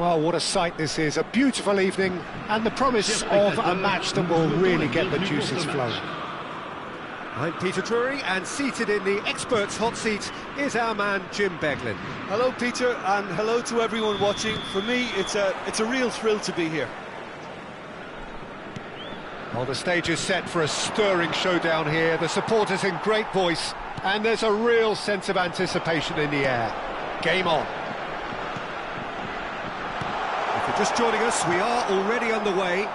Well, what a sight this is. A beautiful evening and the promise of a match that will really get the juices flowing. I'm Peter Drury, and seated in the experts' hot seat is our man Jim Beglin. Hello, Peter, and hello to everyone watching. For me, it's a real thrill to be here. Well, the stage is set for a stirring showdown here. The supporters in great voice, and there's a real sense of anticipation in the air. Game on. If you're just joining us, we are already underway.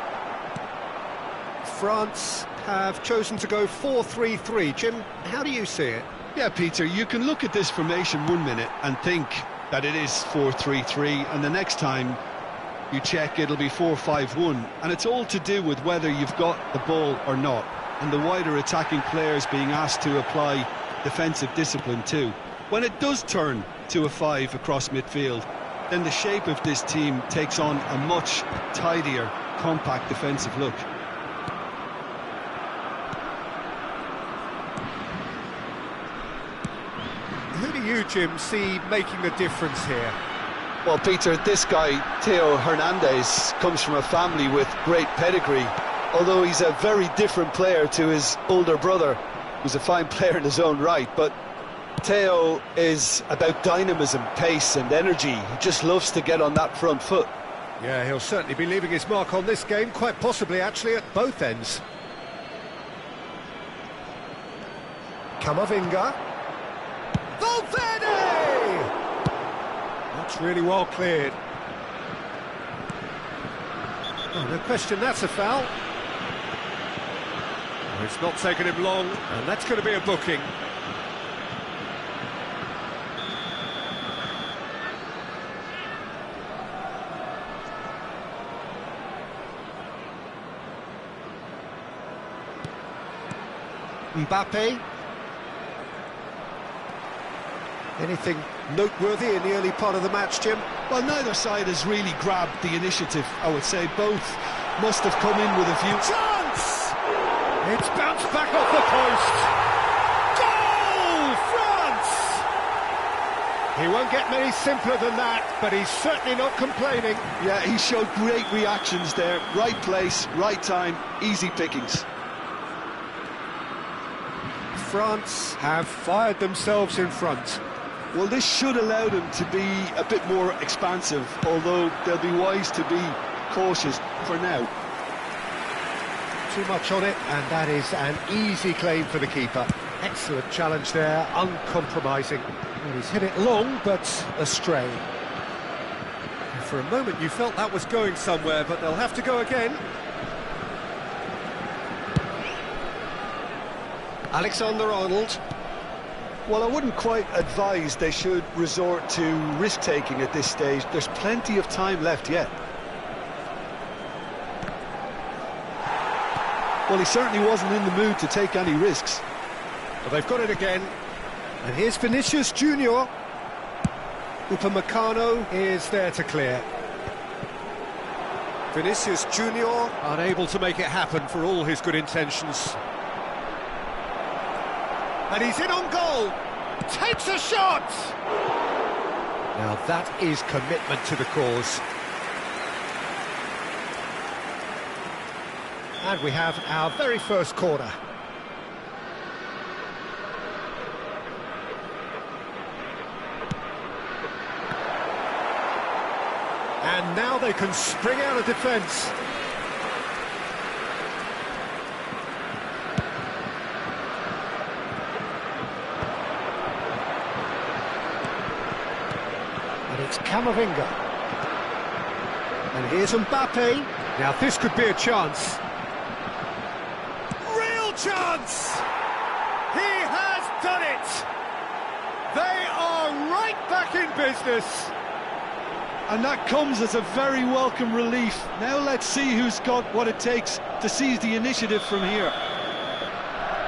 France have chosen to go 4-3-3. Jim, how do you see it? Yeah, Peter, you can look at this formation 1 minute and think that it is 4-3-3, and the next time you check, it'll be 4-5-1, and it's all to do with whether you've got the ball or not, and the wider attacking players being asked to apply defensive discipline too. When it does turn to a 5 across midfield, then the shape of this team takes on a much tidier, compact defensive look. Who do you, Jim, see making the difference here? Well, Peter, this guy, Theo Hernandez, comes from a family with great pedigree, although he's a very different player to his older brother, who's a fine player in his own right. But Theo is about dynamism, pace and energy. He just loves to get on that front foot. Yeah, he'll certainly be leaving his mark on this game, quite possibly actually at both ends. Camavinga. Valverde! That's really well cleared. Oh, no question, that's a foul. Oh, it's not taken him long, and that's going to be a booking. Mbappe. Anything noteworthy in the early part of the match, Jim? Well, neither side has really grabbed the initiative, I would say. Both must have come in with a view. Chance! It's bounced back off the post. Goal! France! He won't get many simpler than that, but he's certainly not complaining. Yeah, he showed great reactions there. Right place, right time, easy pickings. France have fired themselves in front. Well, this should allow them to be a bit more expansive, although they'll be wise to be cautious for now. Too much on it, and that is an easy claim for the keeper. Excellent challenge there, uncompromising. Well, he's hit it long, but astray. And for a moment you felt that was going somewhere, but they'll have to go again. Alexander-Arnold. Well, I wouldn't quite advise they should resort to risk-taking at this stage. There's plenty of time left yet. Well, he certainly wasn't in the mood to take any risks. Well, they've got it again. And here's Vinicius Junior. Upamecano is there to clear. Vinicius Junior unable to make it happen for all his good intentions. And he's in on goal, takes a shot! Now that is commitment to the cause. And we have our very first corner. And now they can spring out of defence. It's Camavinga. And here's Mbappe. Now this could be a chance. Real chance! He has done it! They are right back in business. And that comes as a very welcome relief. Now let's see who's got what it takes to seize the initiative from here.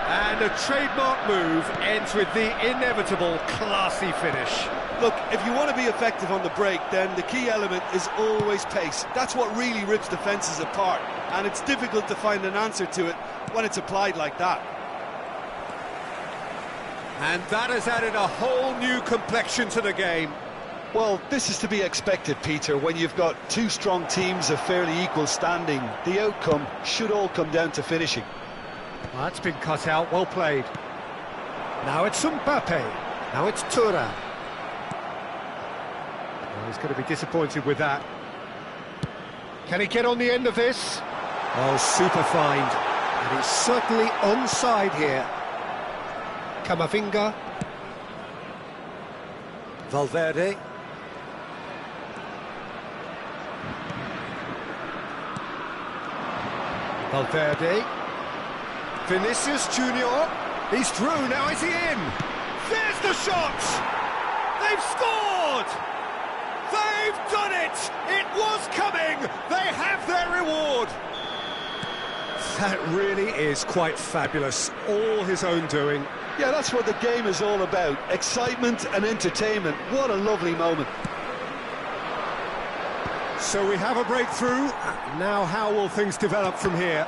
And a trademark move ends with the inevitable classy finish. Look, if you want to be effective on the break, then the key element is always pace. That's what really rips defences apart, and it's difficult to find an answer to it when it's applied like that. And that has added a whole new complexion to the game. Well, this is to be expected, Peter. When you've got two strong teams of fairly equal standing, the outcome should all come down to finishing. Well, that's been cut out, well played. Now it's Mbappe. Now it's Thuram. Well, he's going to be disappointed with that. Can he get on the end of this? Oh, super find. And he's certainly onside here. Camavinga. Valverde. Valverde. Vinicius Junior. He's through, now is he in? There's the shot! They've scored! They've done it! It was coming! They have their reward! That really is quite fabulous. All his own doing. Yeah, that's what the game is all about. Excitement and entertainment. What a lovely moment. So we have a breakthrough. Now how will things develop from here?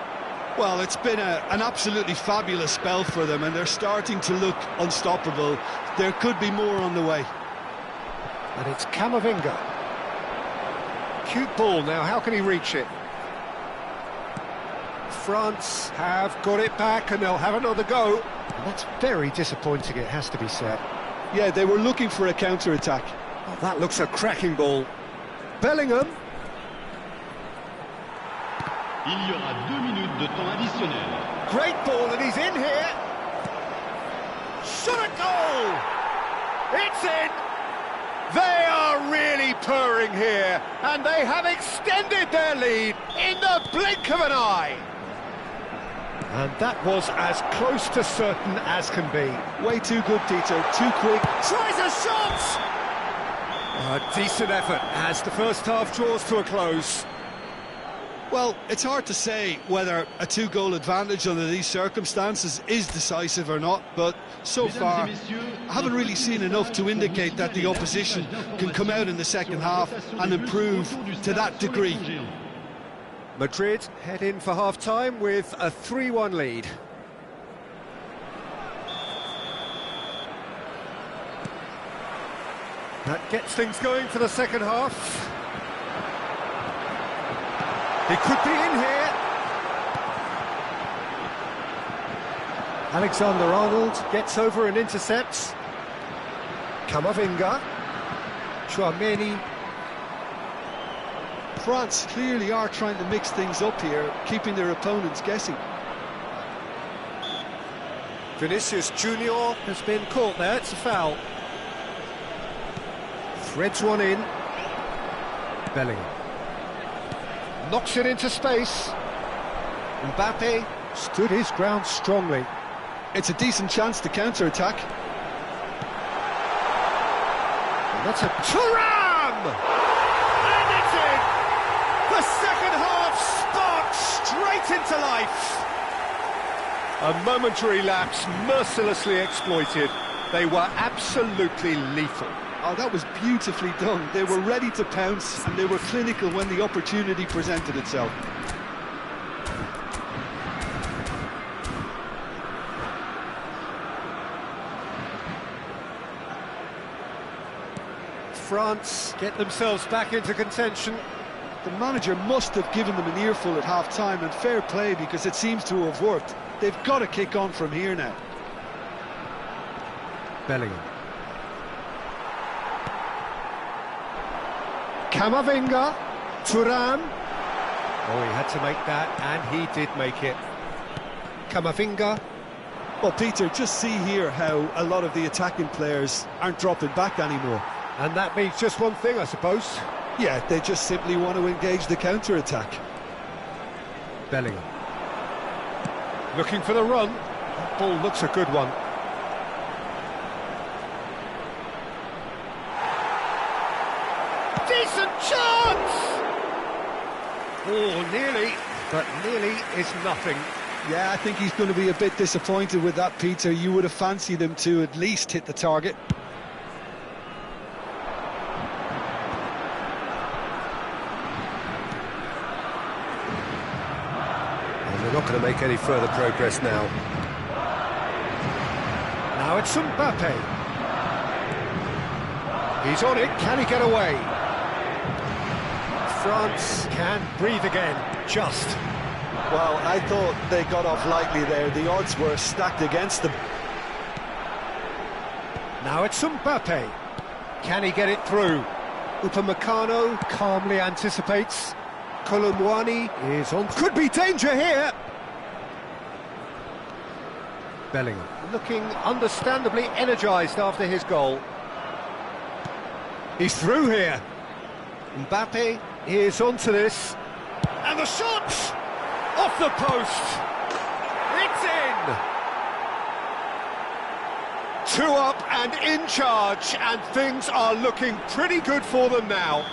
Well, it's been an absolutely fabulous spell for them, and they're starting to look unstoppable. There could be more on the way. And it's Camavinga. Cute ball now, how can he reach it? France have got it back and they'll have another go. And that's very disappointing, it has to be said. Yeah, they were looking for a counter-attack. Oh, that looks a cracking ball. Bellingham. Il y aura 2 minutes de temps additionnel. Great ball and he's in here. Shot a goal! It's in! They are really purring here, and they have extended their lead in the blink of an eye. And that was as close to certain as can be. Way too good, Peter, too quick. Tries a shot! A decent effort as the first half draws to a close. Well, it's hard to say whether a two-goal advantage under these circumstances is decisive or not, but so far I haven't really seen enough to indicate that the opposition can come out in the second half and improve to that degree. Madrid head in for half-time with a 3-1 lead. That gets things going for the second half. He could be in here. Alexander-Arnold gets over and intercepts. Camavinga. Chouameni. France clearly are trying to mix things up here, keeping their opponents guessing. Vinicius Junior has been caught there, it's a foul. Threads one in. Bellingham. Knocks it into space. Mbappe stood his ground strongly. It's a decent chance to counter-attack. And that's a Thuram! And it's in! The second half sparks straight into life. A momentary lapse mercilessly exploited. They were absolutely lethal. Oh, that was beautifully done. They were ready to pounce, and they were clinical when the opportunity presented itself. France get themselves back into contention. The manager must have given them an earful at half-time, and fair play, because it seems to have worked. They've got to kick on from here now. Bellingham. Camavinga, Thuram. Oh, he had to make that, and he did make it. Camavinga. Well, Peter, just see here how a lot of the attacking players aren't dropping back anymore. And that means just one thing, I suppose. Yeah, they just simply want to engage the counter-attack. Bellingham. Looking for the run. That ball looks a good one. Decent chance! Oh, nearly, but nearly is nothing. Yeah, I think he's going to be a bit disappointed with that, Peter. You would have fancied him to at least hit the target. And they're not going to make any further progress now. Now it's Mbappe. He's on it, can he get away? France can breathe again, just. Well, I thought they got off lightly there. The odds were stacked against them. Now it's Mbappe. Can he get it through? Upamecano calmly anticipates. Colomwani is on. Could be danger here. Bellingham looking understandably energised after his goal. He's through here. Mbappe is onto this. And the shot! Off the post! It's in! 2 up and in charge, and things are looking pretty good for them now.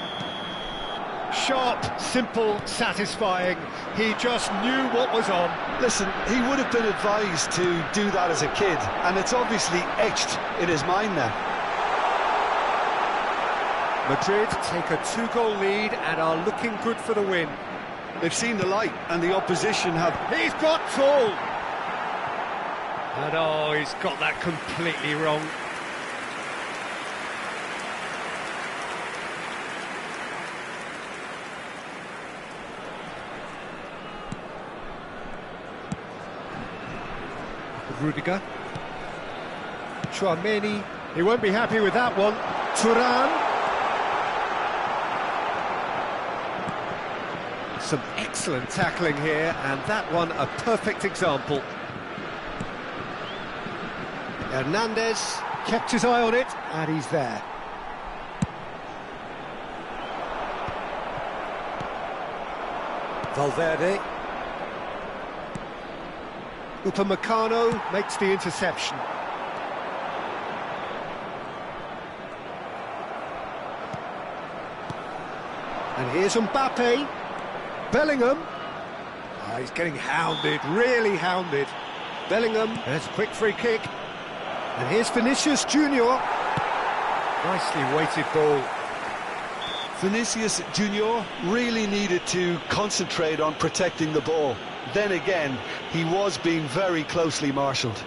Sharp, simple, satisfying. He just knew what was on. Listen, he would have been advised to do that as a kid, and it's obviously etched in his mind now. Madrid take a 2-goal lead and are looking good for the win. They've seen the light, and the opposition have... He's got tall! And oh, he's got that completely wrong. Rudiger. Chouameni, he won't be happy with that one. Thuram. Some excellent tackling here, and that one a perfect example. Hernandez kept his eye on it, and he's there. Valverde. Upamecano makes the interception. And here's Mbappe. Bellingham. Oh, he's getting hounded, really hounded. Bellingham, there's a quick free kick. And here's Vinicius Junior. Nicely weighted ball. Vinicius Junior really needed to concentrate on protecting the ball. Then again, he was being very closely marshalled.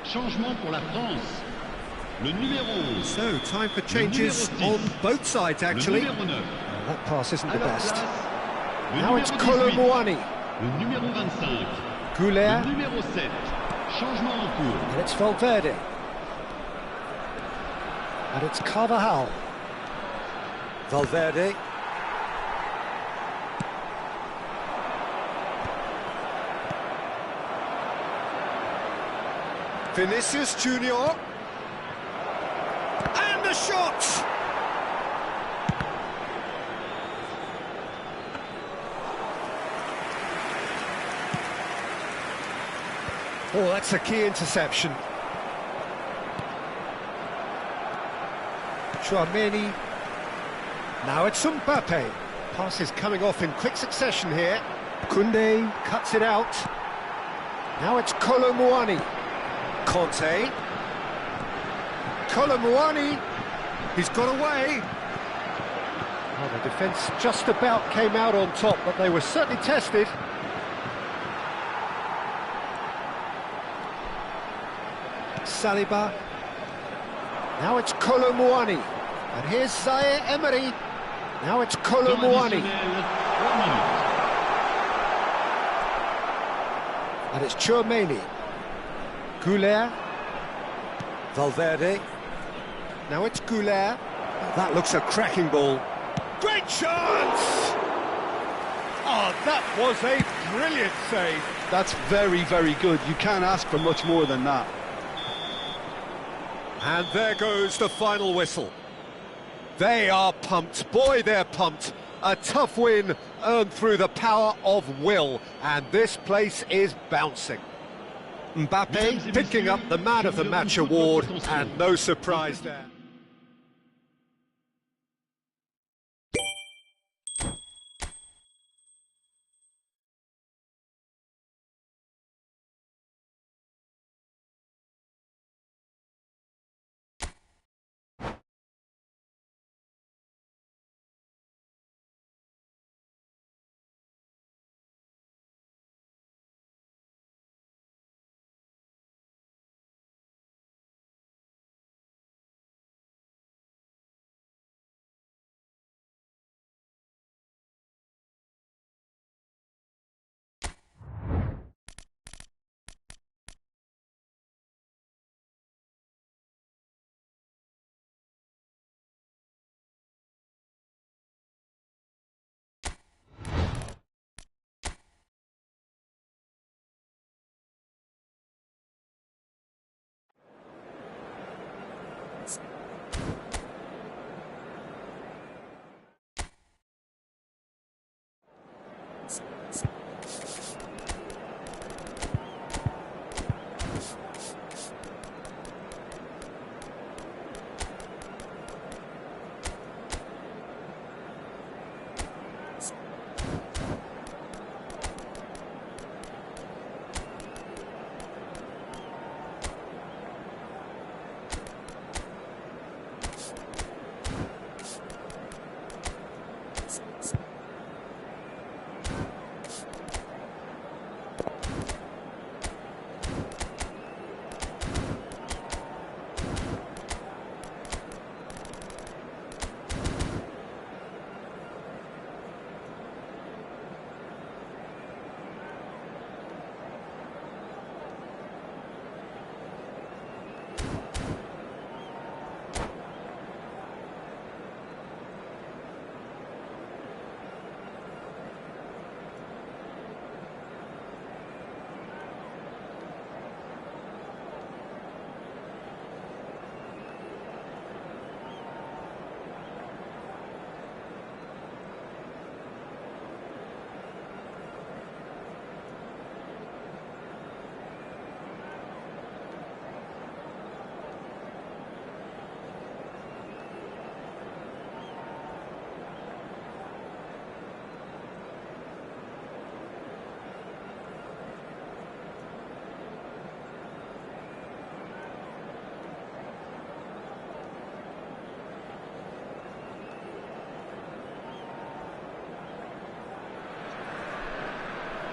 Changement pour la France. Le numéro. So, time for changes on both sides, actually. Le numéro 9. That pass isn't the best. Le Now it's numéro 18. Colomwani. Le numéro 25. Goulet. Le numéro 7. Changement en cours. And it's Valverde. And it's Carvajal. Valverde. Vinicius Junior. And the shot! Oh, that's a key interception. Chouameni. Now it's Mbappe. Pass is coming off in quick succession here. Koundé cuts it out. Now it's Colomwani. Conte. Colomwani. He's got away. Oh, the defence just about came out on top, but they were certainly tested. Saliba. Now it's Kolo Muani. And here's Zaire Emery. Now it's Kolo Temps Muani. additionnel, 3 minutes. And it's Chouameni. Goulet. Valverde. Now it's Goulet. That looks a cracking ball. Great chance! Oh, that was a brilliant save. That's very, very good. You can't ask for much more than that. And there goes the final whistle. They are pumped. Boy, they're pumped. A tough win earned through the power of will. And this place is bouncing. Mbappe picking up the Man of the Match award, and no surprise there.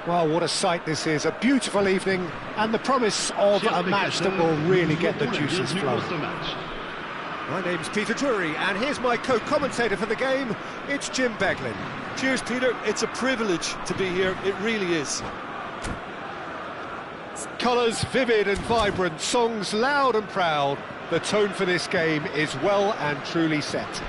Well, what a sight this is. A beautiful evening and the promise of a match that will really get the juices flowing. My name's Peter Drury, and here's my co-commentator for the game. It's Jim Beglin. Cheers, Peter. It's a privilege to be here. It really is. Colours vivid and vibrant, songs loud and proud. The tone for this game is well and truly set.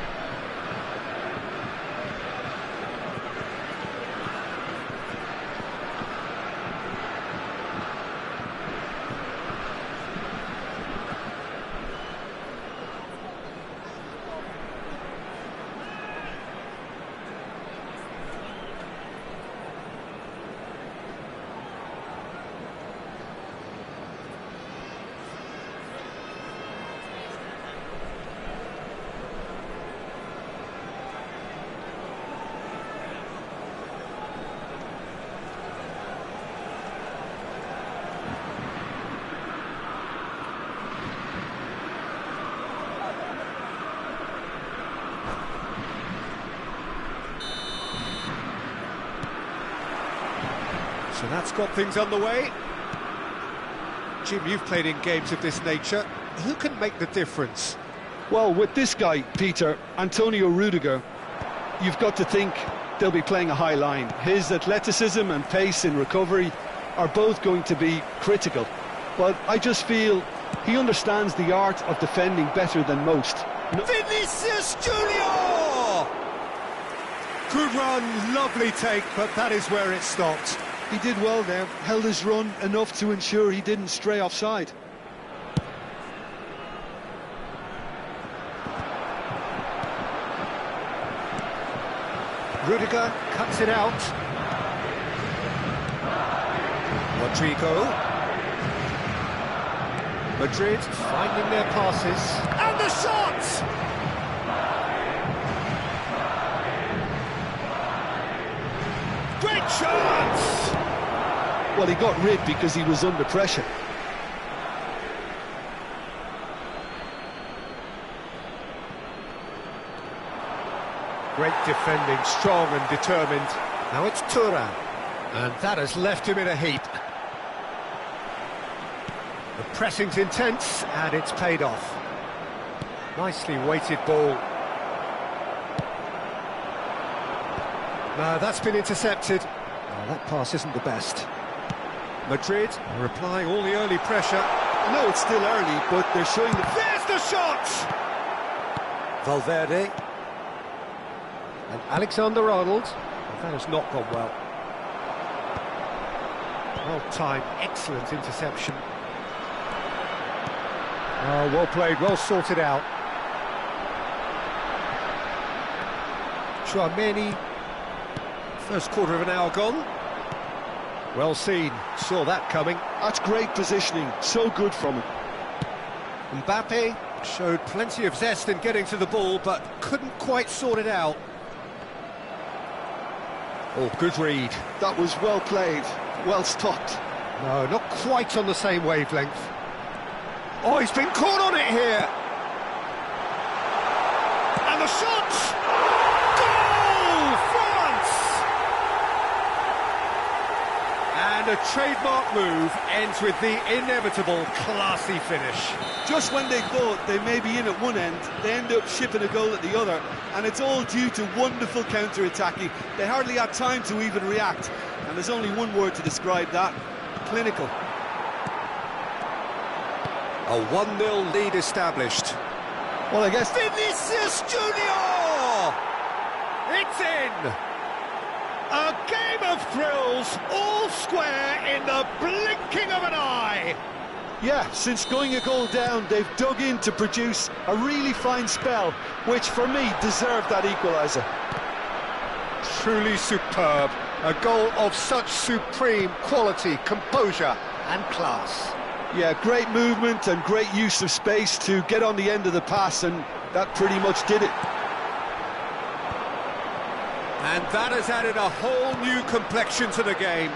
So that's got things underway. Jim, you've played in games of this nature. Who can make the difference? Well, with this guy, Peter, Antonio Rudiger, you've got to think they'll be playing a high line. His athleticism and pace in recovery are both going to be critical. But I just feel he understands the art of defending better than most. Vinicius Junior! Good run, lovely take, but that is where it stopped. He did well there, held his run enough to ensure he didn't stray offside. Rudiger cuts it out. Rodrigo. Madrid finding their passes. And the shot! Great chance! Well, he got rid because he was under pressure. Great defending, strong and determined. Now it's Thuram. And that has left him in a heap. The pressing's intense, and it's paid off. Nicely weighted ball. No, that's been intercepted. Oh, that pass isn't the best. Madrid are applying all the early pressure. I know it's still early, but they're showing the... There's the shot! Valverde. And Alexander-Arnold. That has not gone well. Well-timed, excellent interception. Oh, well played, well sorted out. Chouameni. First quarter of an hour gone. Well seen, saw that coming. That's great positioning, so good from him. Mbappe showed plenty of zest in getting to the ball, but couldn't quite sort it out. Oh, good read. That was well played, well stopped. No, not quite on the same wavelength. Oh, he's been caught on it here. And the shot! Goal! France! And a trademark move ends with the inevitable classy finish. Just when they thought they may be in at one end, they end up shipping a goal at the other, and it's all due to wonderful counter-attacking. They hardly had time to even react, and there's only one word to describe that: clinical. A 1-0 lead established. Well, I guess... Vinicius Junior! It's in! A game of thrills, all square in the blinking of an eye! Yeah, since going a goal down, they've dug in to produce a really fine spell, which for me deserved that equaliser. Truly superb. A goal of such supreme quality, composure and class. Yeah, great movement and great use of space to get on the end of the pass, and that pretty much did it. And that has added a whole new complexion to the game.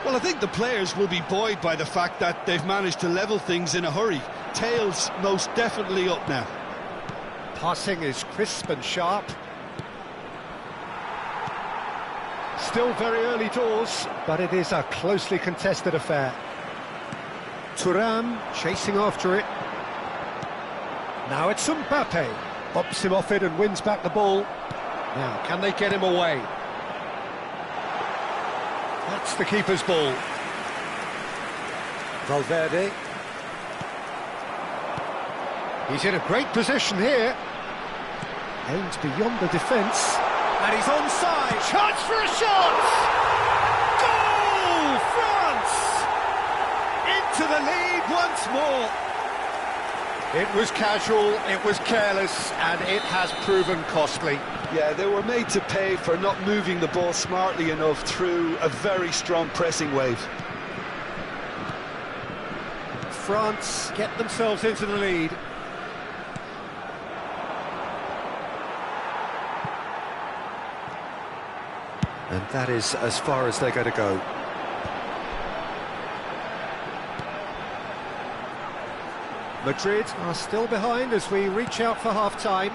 Well, I think the players will be buoyed by the fact that they've managed to level things in a hurry. Tails most definitely up now. Passing is crisp and sharp. Still very early doors, but it is a closely contested affair. Thuram chasing after it. Now it's Mbappe. Bumps him off it and wins back the ball. Now, can they get him away? That's the keeper's ball. Valverde. He's in a great position here. Aims beyond the defence. And he's onside. Chance for a shot! Goal! France! Into the lead once more. It was casual, it was careless, and it has proven costly. Yeah, they were made to pay for not moving the ball smartly enough through a very strong pressing wave. France get themselves into the lead. And that is as far as they're going to go. Madrid are still behind as we reach out for half-time.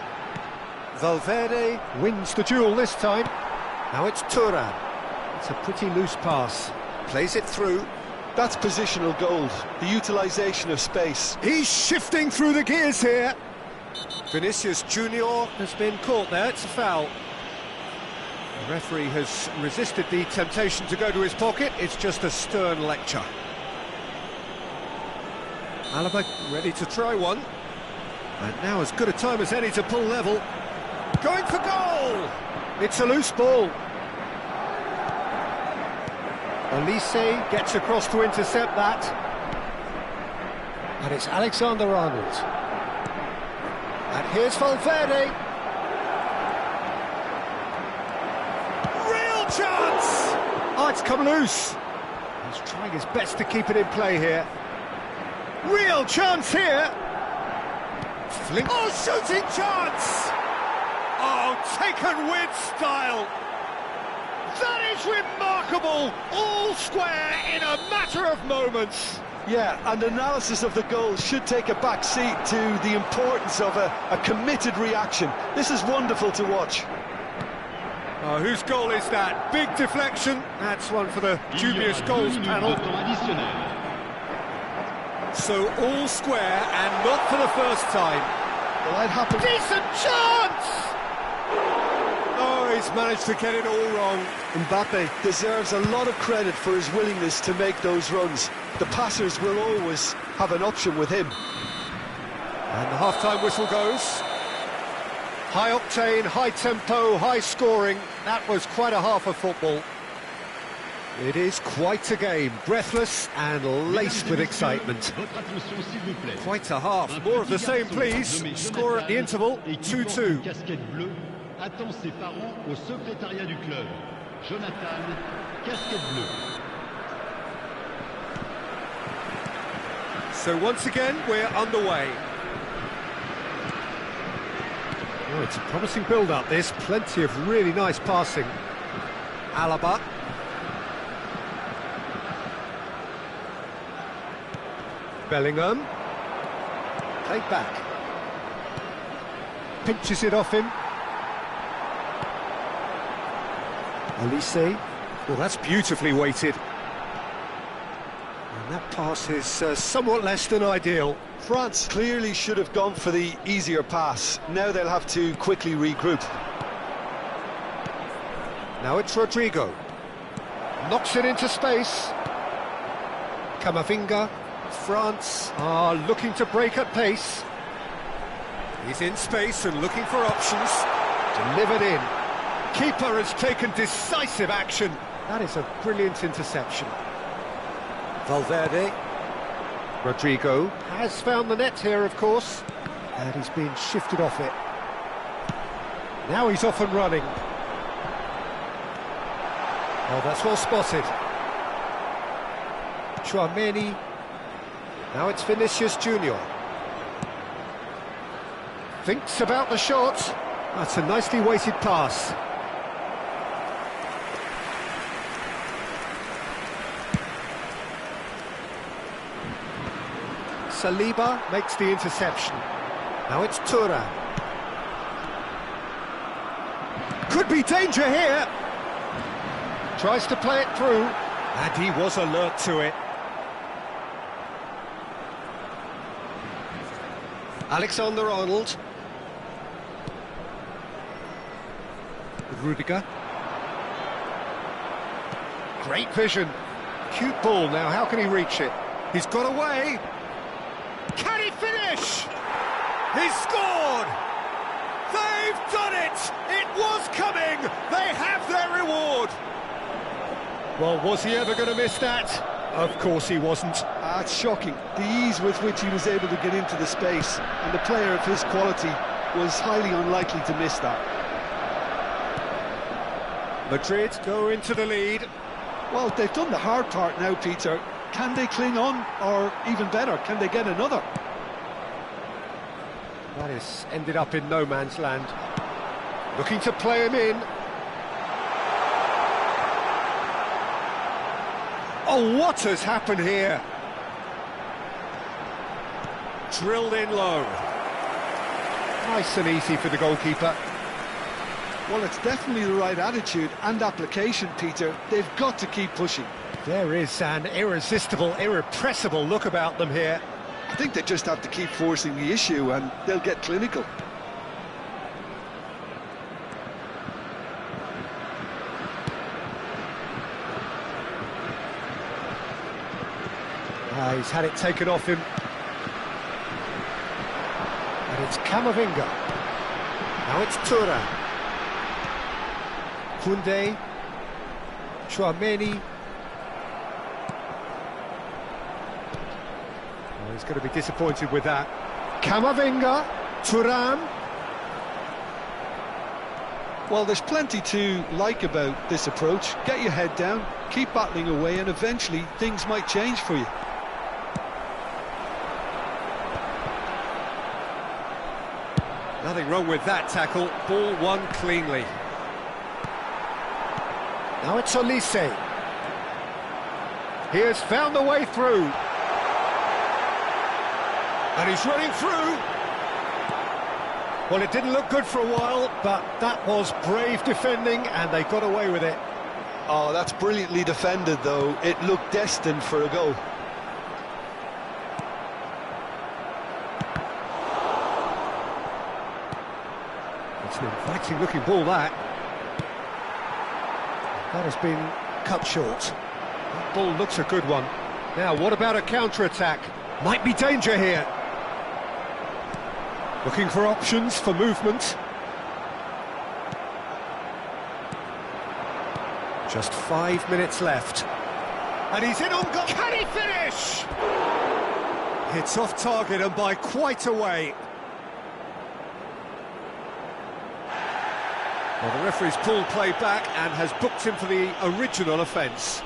Valverde wins the duel this time. Now it's Thuram. It's a pretty loose pass. Plays it through. That's positional gold, the utilisation of space. He's shifting through the gears here. Vinicius Junior has been caught there, it's a foul. The referee has resisted the temptation to go to his pocket, it's just a stern lecture. Alaba ready to try one. And now as good a time as any to pull level. Going for goal! It's a loose ball. Elise gets across to intercept that. And it's Alexander-Arnold. And here's Valverde. Real chance! Oh, it's come loose. He's trying his best to keep it in play here. Real chance here. Flick. Oh, shooting chance! Oh, taken with style. That is remarkable! All square in a matter of moments. Yeah, and analysis of the goal should take a back seat to the importance of a committed reaction. This is wonderful to watch. Oh, whose goal is that? Big deflection. That's one for the dubious goals panel. So all square and not for the first time. Well, that happened. Decent chance! Oh, he's managed to get it all wrong. Mbappe deserves a lot of credit for his willingness to make those runs. The passers will always have an option with him. And the half-time whistle goes. High octane, high tempo, high scoring. That was quite a half of football. It is quite a game, breathless and laced with excitement. Quite a half, more of the same please. Score at the interval, 2-2. Attend ses parents au secrétariat du club. Jonathan, casquette bleue. So once again, we're underway. Oh, it's a promising build-up, this. Plenty of really nice passing. Alaba. Bellingham. Played back. Pinches it off him. Elise. Well, that's beautifully weighted. And that pass is somewhat less than ideal. France clearly should have gone for the easier pass. Now they'll have to quickly regroup. Now it's Rodrigo. Knocks it into space. Camavinga. France are looking to break at pace. He's in space and looking for options. Delivered in. Keeper has taken decisive action. That is a brilliant interception. Valverde. Rodrigo has found the net here, of course. And he's being shifted off it. Now he's off and running. Oh, that's well spotted. Chouameni. Now it's Vinicius Junior. Thinks about the shot. That's a nicely weighted pass. Saliba makes the interception. Now it's Thuram. Could be danger here. Tries to play it through. And he was alert to it. Alexander-Arnold. Rudiger. Great vision. Cute ball now, how can he reach it? He's got away. Can he finish? He's scored! They've done it! It was coming! They have their reward! Well, was he ever going to miss that? Of course he wasn't. It's shocking, the ease with which he was able to get into the space, and the player of his quality was highly unlikely to miss that. Madrid go into the lead. Well, they've done the hard part now, Peter. Can they cling on, or even better, can they get another? That has ended up in no man's land. Looking to play him in. Oh, what has happened here? Drilled in low. Nice and easy for the goalkeeper. Well, it's definitely the right attitude and application, Peter. They've got to keep pushing. There is an irresistible, irrepressible look about them here. I think they just have to keep forcing the issue and they'll get clinical. He's had it taken off him. And it's Camavinga. Now it's Tura. Koundé. Chouameni. Oh, he's going to be disappointed with that. Camavinga. Thuram. Well, there's plenty to like about this approach. Get your head down, keep battling away, and eventually things might change for you. Nothing wrong with that tackle. Ball won cleanly. Now it's Olise. He has found the way through. And he's running through. Well, it didn't look good for a while, but that was brave defending, and they got away with it. Oh, that's brilliantly defended, though. It looked destined for a goal. It's an inviting-looking ball, that. That has been cut short. That ball looks a good one. Now, what about a counter-attack? Might be danger here. Looking for options for movement. Just 5 minutes left. And he's in on goal. Can he finish? It's off target and by quite a way. Well, the referee's pulled play back and has booked him for the original offence.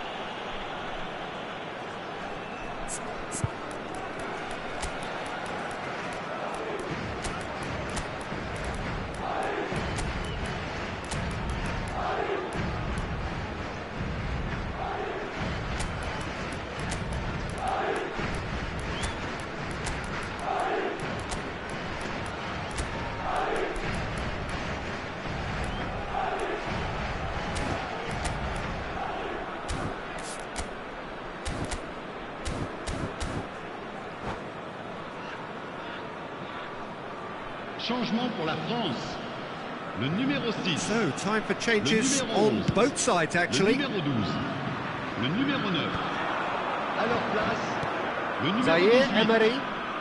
Changement pour la France. Le numéro 6. So, time for changes on both sides, actually. Le numéro 12. Le numéro 9. À leur place, le numéro Zaire 18. Emery.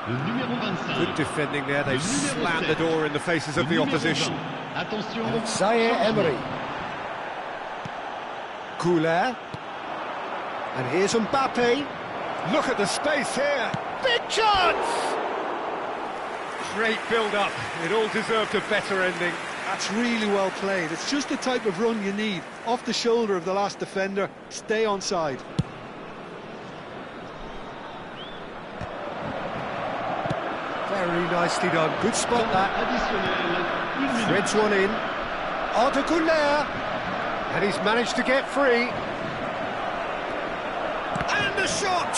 Le numéro 25. Good defending there. They've Le numéro slammed the 7. door in the faces of Le the numéro opposition. 20. Attention. And it's Zaire Emery. Goulet. And here's Mbappe. Look at the space here. Big chance! Great build-up. It all deserved a better ending. That's really well played. It's just the type of run you need. Off the shoulder of the last defender, stay onside. Very nicely done. Good spot, that. Additionnel. 1 minute. Threads one in. Arda Güler. And he's managed to get free. And the shot!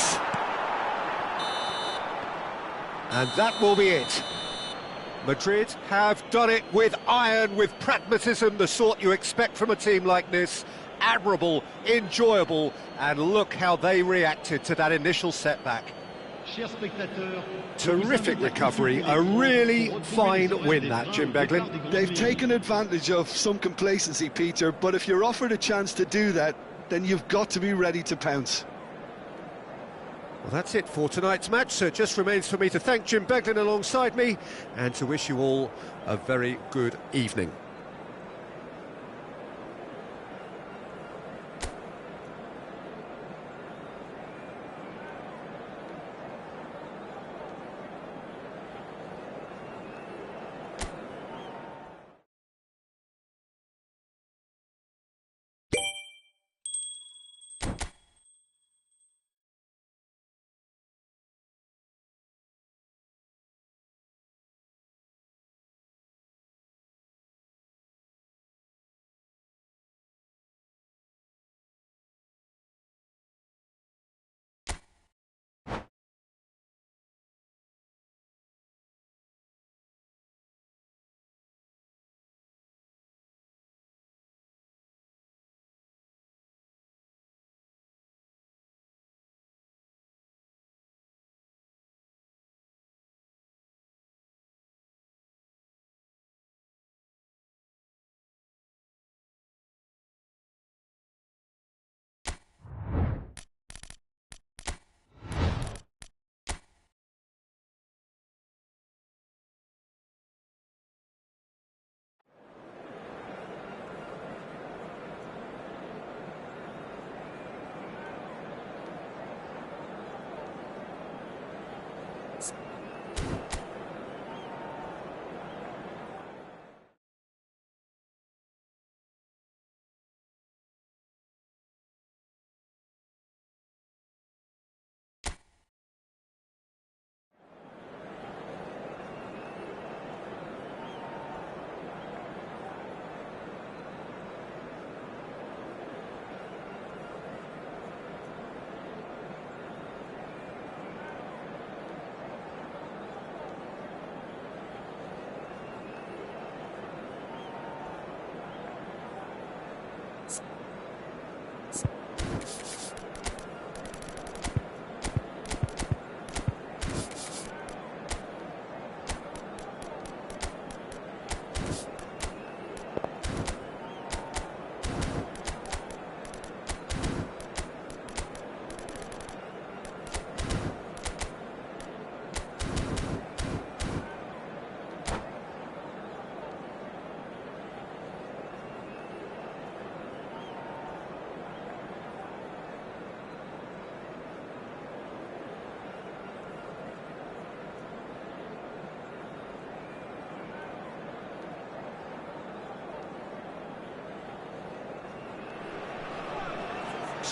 And that will be it. Madrid have done it with iron, with pragmatism, the sort you expect from a team like this. Admirable, enjoyable, and look how they reacted to that initial setback. Chers spectateurs, Terrific recovery, a really fine win that, Jim Beglin. They've taken advantage of some complacency, Peter, but if you're offered a chance to do that, then you've got to be ready to pounce. Well, that's it for tonight's match, so it just remains for me to thank Jim Beglin alongside me and to wish you all a very good evening.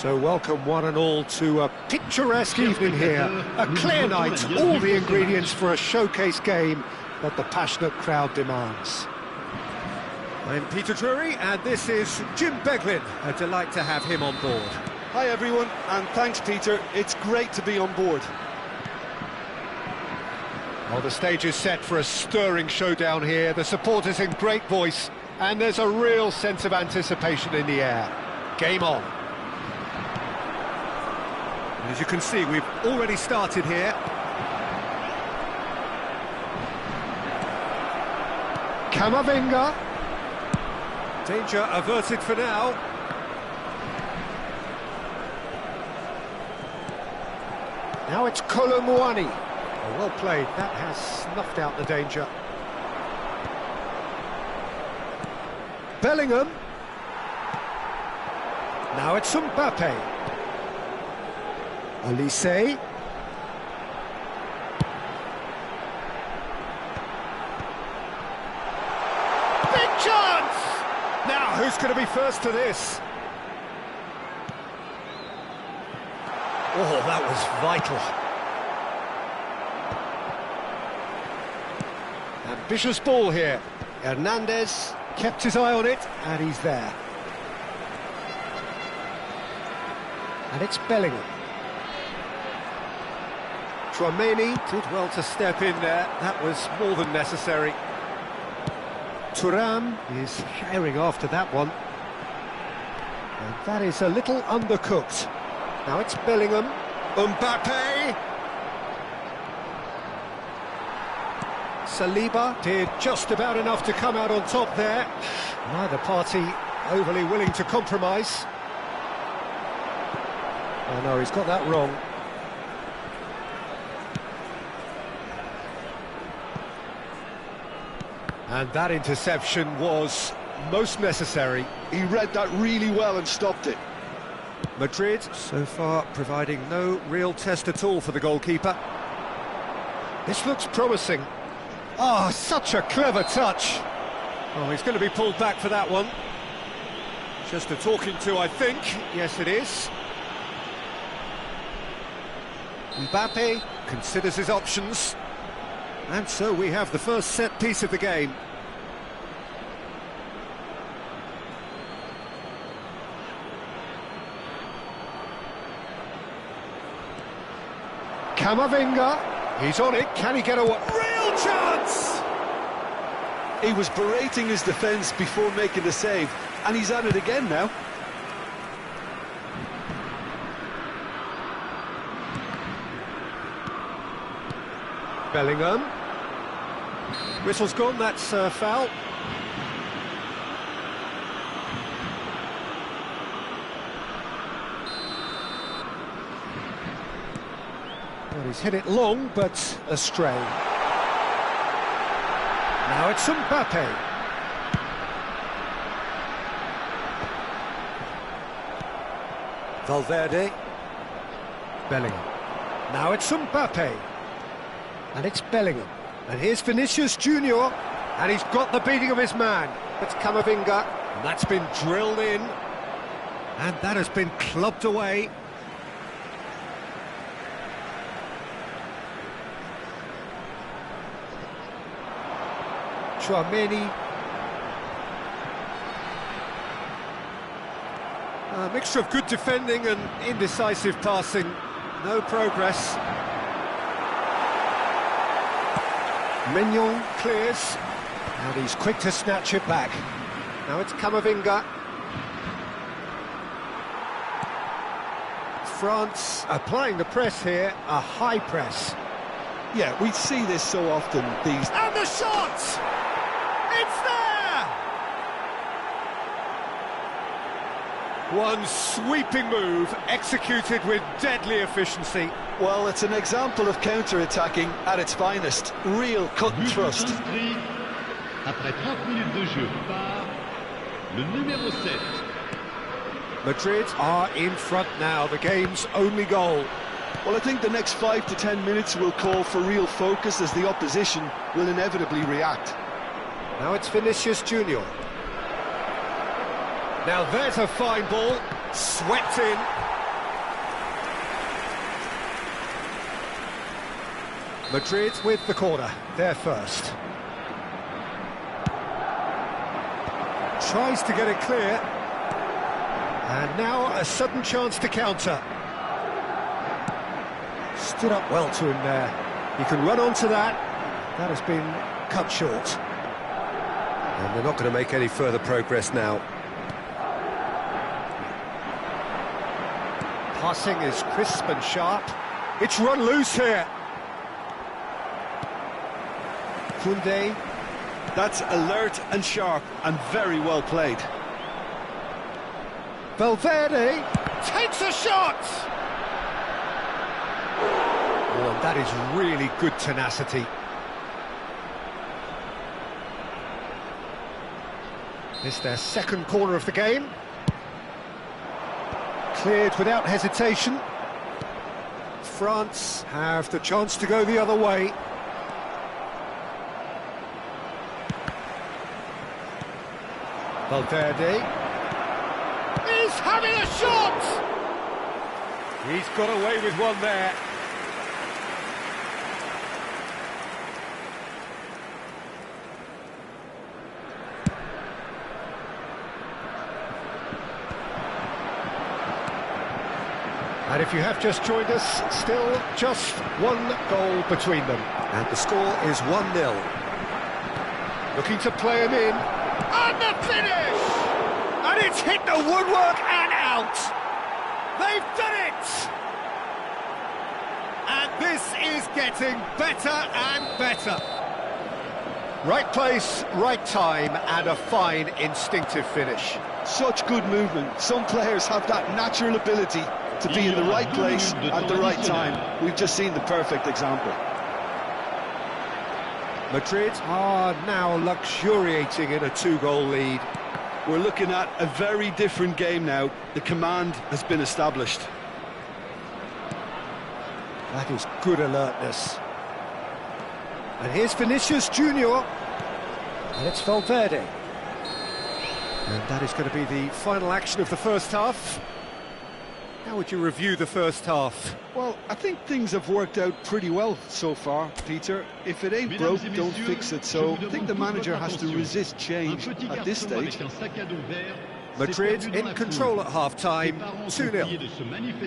So welcome one and all to a picturesque evening here. A clear night, all the ingredients for a showcase game that the passionate crowd demands. I'm Peter Drury, and this is Jim Beglin. A delight to have him on board. Hi everyone, and thanks Peter, it's great to be on board. Well, the stage is set for a stirring showdown here. The supporters in great voice, and there's a real sense of anticipation in the air. Game on. As you can see, we've already started here. Camavinga. Danger averted for now. Now it's Colomwani. Oh, well played. That has snuffed out the danger. Bellingham. Now it's Mbappe. Olise. Big chance! Now, who's going to be first to this? Oh, that was vital. Ambitious ball here. Hernandez kept his eye on it, and he's there. And it's Bellingham. Tchouaméni did well to step in there. That was more than necessary. Thuram is sharing after that one. And that is a little undercooked. Now it's Bellingham. Mbappe! Saliba did just about enough to come out on top there. Neither party overly willing to compromise. Oh no, he's got that wrong. And that interception was most necessary. He read that really well and stopped it. Madrid, so far, providing no real test at all for the goalkeeper. This looks promising. Oh, such a clever touch. Oh, he's going to be pulled back for that one. Just a talking to, I think. Yes, it is. Mbappe considers his options. And so we have the first set piece of the game. Camavinga, he's on it, can he get a real chance? He was berating his defence before making the save, and he's at it again now. Bellingham. Whistle's gone, that's foul. Well, he's hit it long, but astray. Now it's Mbappe. Valverde. Bellingham. Now it's Mbappe. And it's Bellingham. And here's Vinicius Junior. And he's got the beating of his man. It's Camavinga. And that's been drilled in. And that has been clubbed away. Tchouaméni. A mixture of good defending and indecisive passing. No progress. Mignon clears, and he's quick to snatch it back. Now it's Camavinga. France applying the press here, a high press. Yeah, we see this so often, these... And the shot! It's there! One sweeping move, executed with deadly efficiency. Well, it's an example of counter-attacking at its finest. Real cut and thrust. Après 30 minutes de jeu par le numéro 7. Madrid are in front now, the game's only goal. Well, I think the next 5 to 10 minutes will call for real focus as the opposition will inevitably react. Now it's Vinicius Junior. Now there's a fine ball, swept in. Madrid with the corner, they're first. Tries to get it clear. And now a sudden chance to counter. Stood up well to him there. He can run onto that. That has been cut short. And they're not going to make any further progress now. Passing is crisp and sharp. It's run loose here. Koundé. That's alert and sharp and very well played. Valverde takes a shot! Oh, and that is really good tenacity. It's their second corner of the game. Cleared without hesitation. France have the chance to go the other way. Valverde is having a shot! He's got away with one there. And if you have just joined us, still just one goal between them. And the score is 1-0. Looking to play him in. And the finish! And it's hit the woodwork and out! They've done it! And this is getting better and better. Right place, right time, and a fine instinctive finish. Such good movement. Some players have that natural ability to be in the right place at the right time. We've just seen the perfect example. Madrid are now luxuriating in a 2-goal lead. We're looking at a very different game now. The command has been established. That is good alertness. And here's Vinicius Junior. And it's Valverde. And that is going to be the final action of the first half. How would you review the first half? Well, I think things have worked out pretty well so far, Peter. If it ain't broke, don't fix it. So I think the manager has to resist change at this stage. Madrid in control at half-time, 2-0.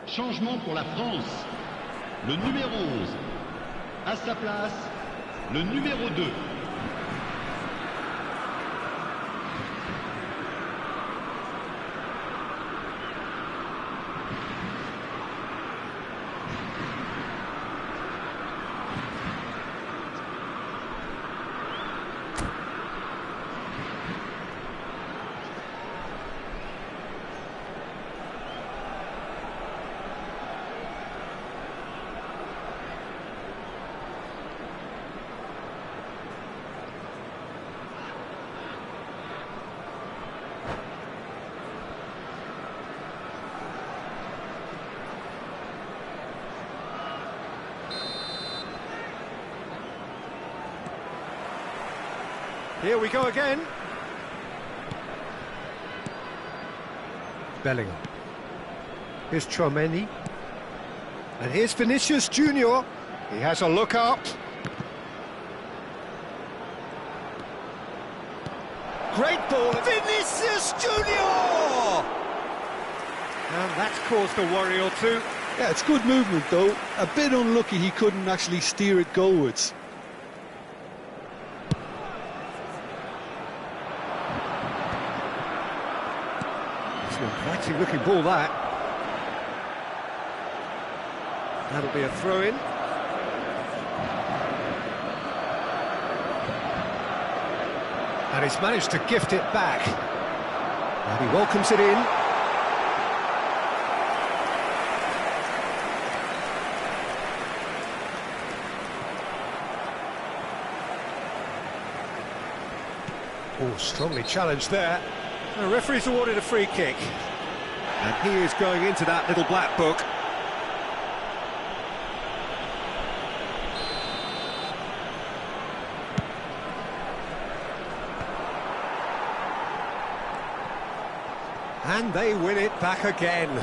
Changement pour la France. Le numéro 11. À sa place, le numéro 2. Here we go again. Bellingham. Here's Tchouaméni. And here's Vinicius Junior. He has a look up. Great ball. Vinicius Junior! And that's caused a worry or two. Yeah, it's good movement though. A bit unlucky he couldn't actually steer it goalwards. Inviting looking ball that. That'll be a throw-in. And he's managed to gift it back. And he welcomes it in. Oh, strongly challenged there. The referee's awarded a free kick. And he is going into that little black book. And they win it back again.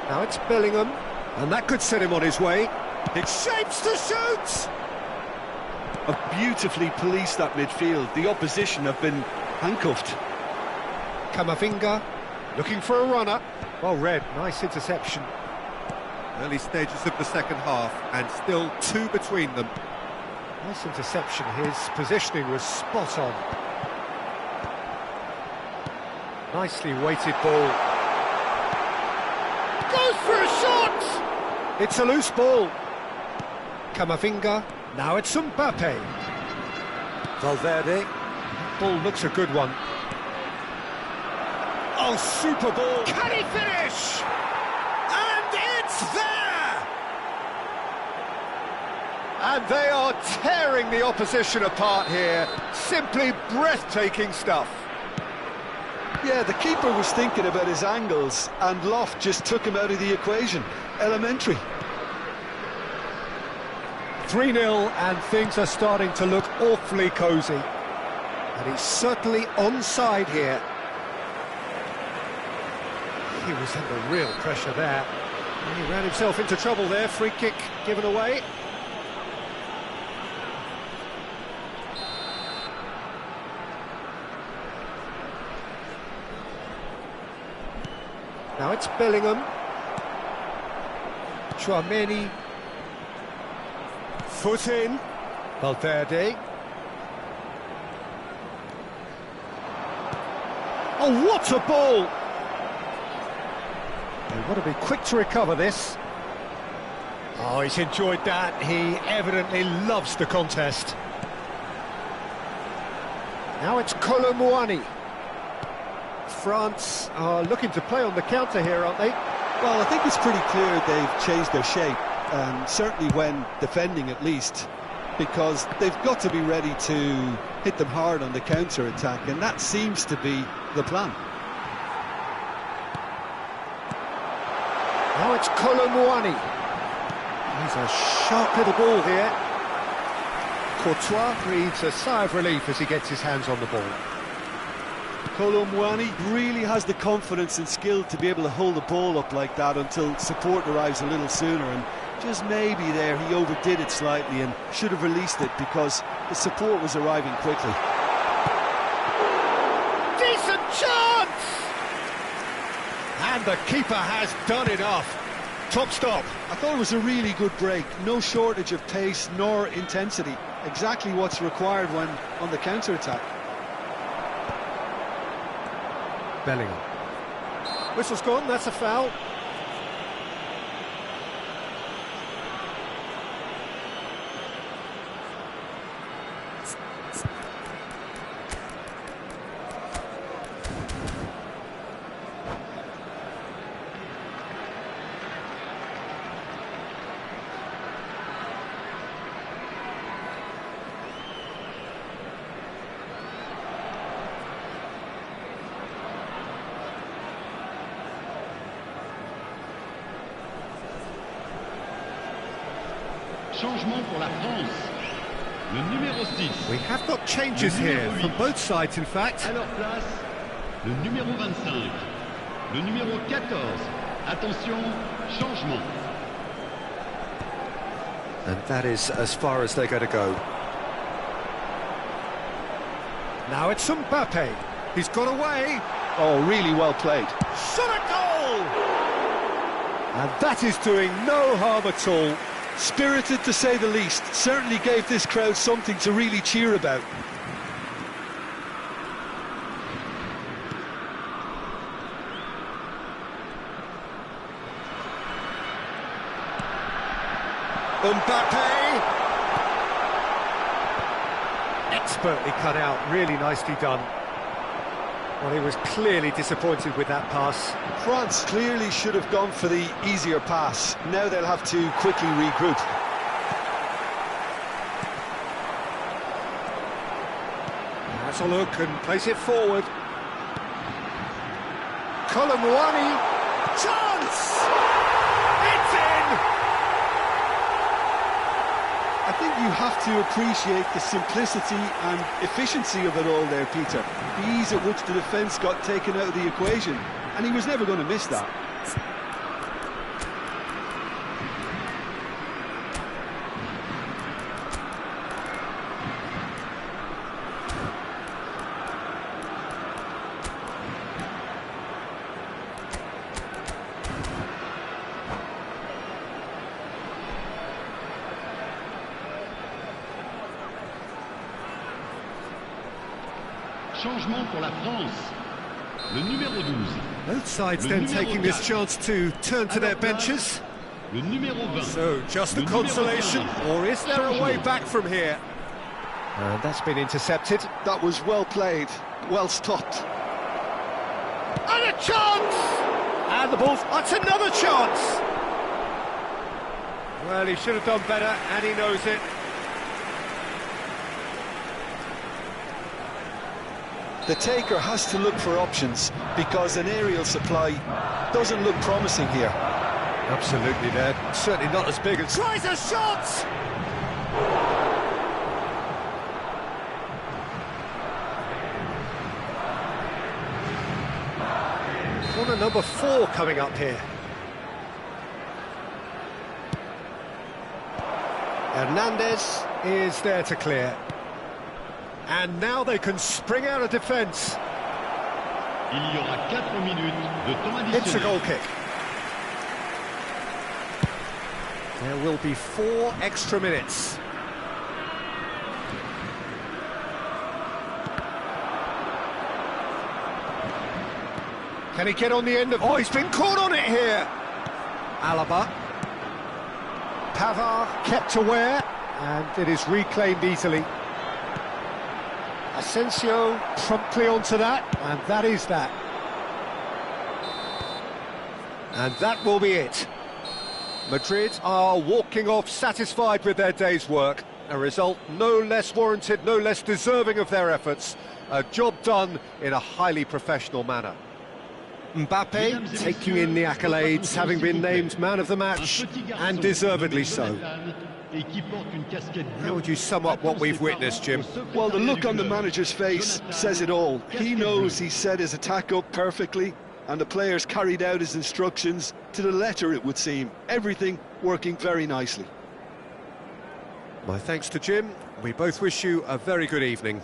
Now it's Bellingham, and that could set him on his way. It shapes to shoot! Have beautifully policed that midfield. The opposition have been handcuffed. Camavinga, looking for a runner. Well read, nice interception. Early stages of the second half, and still two between them. Nice interception, his positioning was spot on. Nicely weighted ball. Goes for a shot! It's a loose ball. Camavinga, now it's Mbappe. Valverde, ball looks a good one. Oh, super ball! Can he finish? And it's there! And they are tearing the opposition apart here. Simply breathtaking stuff. Yeah, the keeper was thinking about his angles, and Loft just took him out of the equation. Elementary. 3-0, and things are starting to look awfully cosy. And he's certainly onside here. He was under real pressure there. And he ran himself into trouble there. Free kick given away. Now it's Bellingham. Chouameni. Foot in. Valverde. Oh, what a ball! They've got to be quick to recover this. Oh, he's enjoyed that. He evidently loves the contest. Now it's Colomouani. France are looking to play on the counter here, aren't they? Well, I think it's pretty clear they've changed their shape, certainly when defending at least, because they've got to be ready to hit them hard on the counter-attack, and that seems to be the plan. Now it's Colomouani. He's a sharp little ball here. Courtois breathes a sigh of relief as he gets his hands on the ball. Colomouani really has the confidence and skill to be able to hold the ball up like that until support arrives a little sooner, and just maybe there he overdid it slightly and should have released it because the support was arriving quickly. Decent chance! And the keeper has done enough. Top stop. I thought it was a really good break. No shortage of pace nor intensity. Exactly what's required when on the counter-attack. Bellingham. Whistle's gone, that's a foul. Changement pour la France. Le numéro 6. We have got changes here from both sides, in fact. À leur place, le numéro 25. Le numéro 14. Attention, changement. And that is as far as they're going to go. Now it's Mbappe. He's got away. Oh, really well played. Shot a goal! And that is doing no harm at all. Spirited to say the least. Certainly gave this crowd something to really cheer about. Mbappe! Expertly cut out, really nicely done. Well, he was clearly disappointed with that pass. France clearly should have gone for the easier pass. Now they'll have to quickly regroup. Has a look and plays it forward. Colomwani, chance! It's in! I think you have to appreciate the simplicity and efficiency of it all there, Peter. The ease at which the defence got taken out of the equation, and he was never going to miss that. Changement pour la France. Le numéro 12. Both sides then taking this chance to turn to their benches. Le numéro 20. So, just a consolation, or is there a way back from here? And that's been intercepted. That was well played, well stopped. And a chance! And the ball's... That's another chance! Well, he should have done better, and he knows it. The taker has to look for options, because an aerial supply doesn't look promising here. Absolutely, they're certainly not as big as... Tries a shot! Corner number 4 coming up here. Hernandez is there to clear. And now they can spring out of defence. Il y aura 4 minutes de temps It's a additionnel. goal kick. There will be 4 extra minutes. Can he get on the end of... Oh, he's been caught on it here! Alaba. Pavard kept aware, and it is reclaimed easily. Asensio promptly onto that, and that is that. And that will be it. Madrid are walking off satisfied with their day's work. A result no less warranted, no less deserving of their efforts. A job done in a highly professional manner. Mbappe taking in the accolades, having been named man of the match, and deservedly so. How would you sum up what we've witnessed, Jim? Well, the look on the manager's face says it all. He knows he set his attack up perfectly, and the players carried out his instructions to the letter, it would seem. Everything working very nicely. My thanks to Jim. We both wish you a very good evening.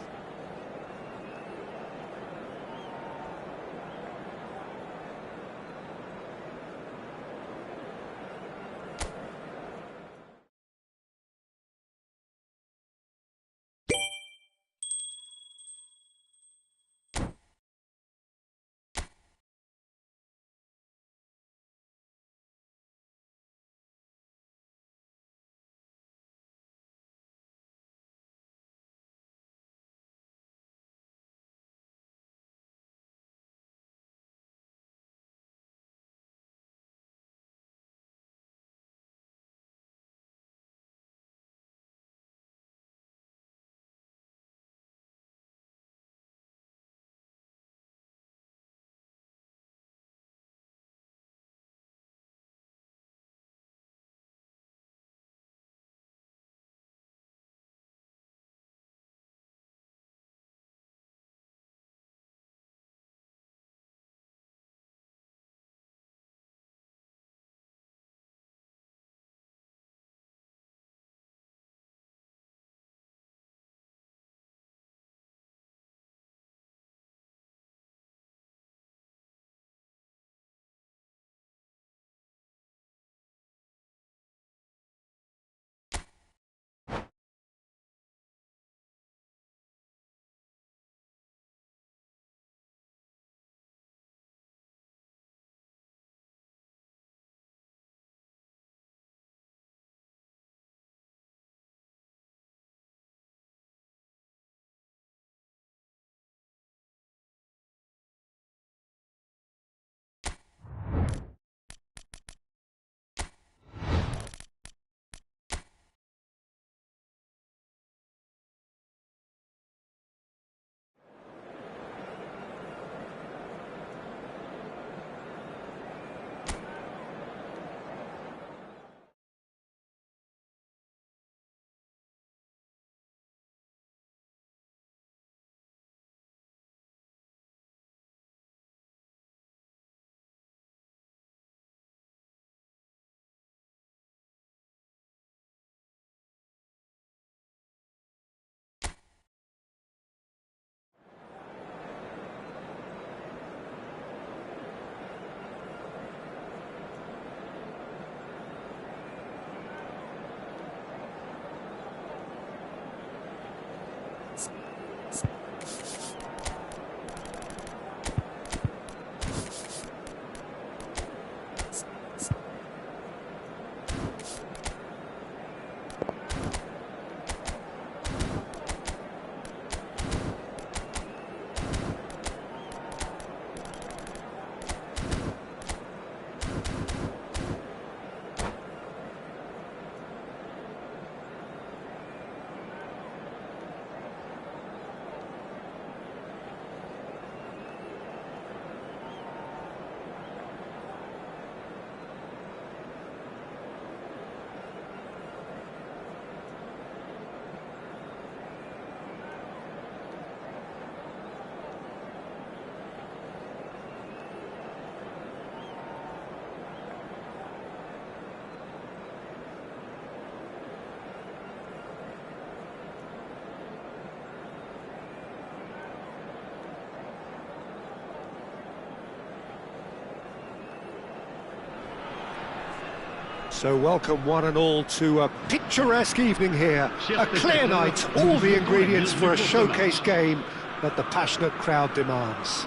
So welcome one and all to a picturesque evening here. A clear night, all the ingredients for a showcase game that the passionate crowd demands.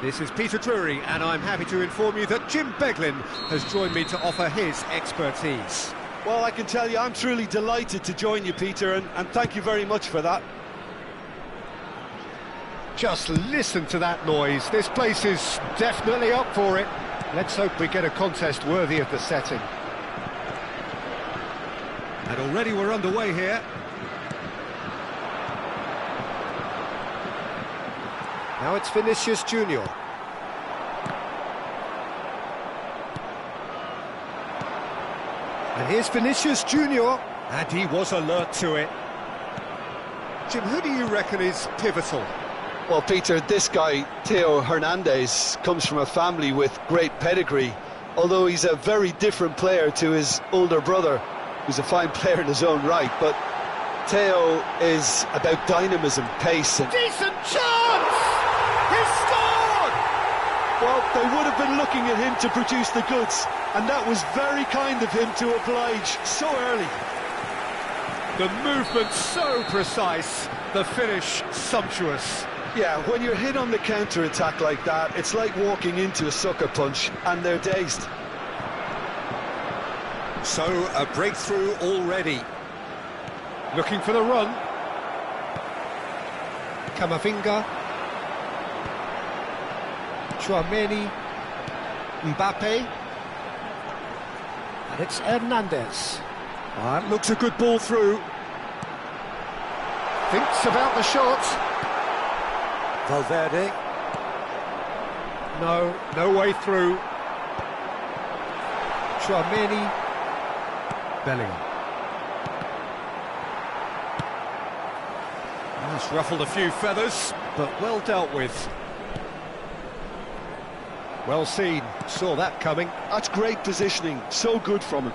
This is Peter Drury, and I'm happy to inform you that Jim Beglin has joined me to offer his expertise. Well, I can tell you I'm truly delighted to join you, Peter, and thank you very much for that. Just listen to that noise. This place is definitely up for it. Let's hope we get a contest worthy of the setting. And already we're underway here. Now it's Vinicius Junior. And here's Vinicius Junior. And he was alert to it. Jim, who do you reckon is pivotal? Well, Peter, this guy, Theo Hernandez, comes from a family with great pedigree, although he's a very different player to his older brother, who's a fine player in his own right, but Theo is about dynamism, pace and... Decent chance! He scored! Well, they would have been looking at him to produce the goods, and that was very kind of him to oblige so early. The movement so precise, the finish sumptuous. Yeah, when you're hit on the counter-attack like that, it's like walking into a sucker punch, and they're dazed. So, a breakthrough already. Looking for the run. Camavinga. Chouameni. Mbappe. And it's Hernandez. That looks a good ball through. Thinks about the shot. Valverde. No way through. Chouameni. Bellingham. It's ruffled a few feathers, but well dealt with. Well seen, saw that coming. That's great positioning, so good from him.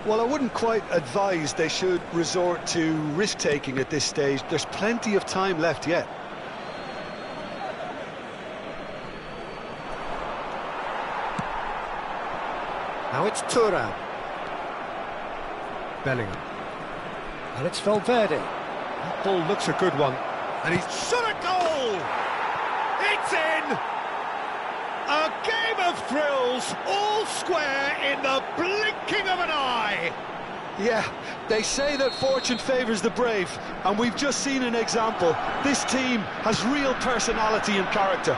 Well, I wouldn't quite advise they should resort to risk-taking at this stage. There's plenty of time left yet. Now it's Thuram. Bellingham. And it's Valverde. That ball looks a good one. And he's shot a goal! It's in! A game of thrills, all square in the blinking of an eye! Yeah, they say that fortune favours the brave, and we've just seen an example. This team has real personality and character.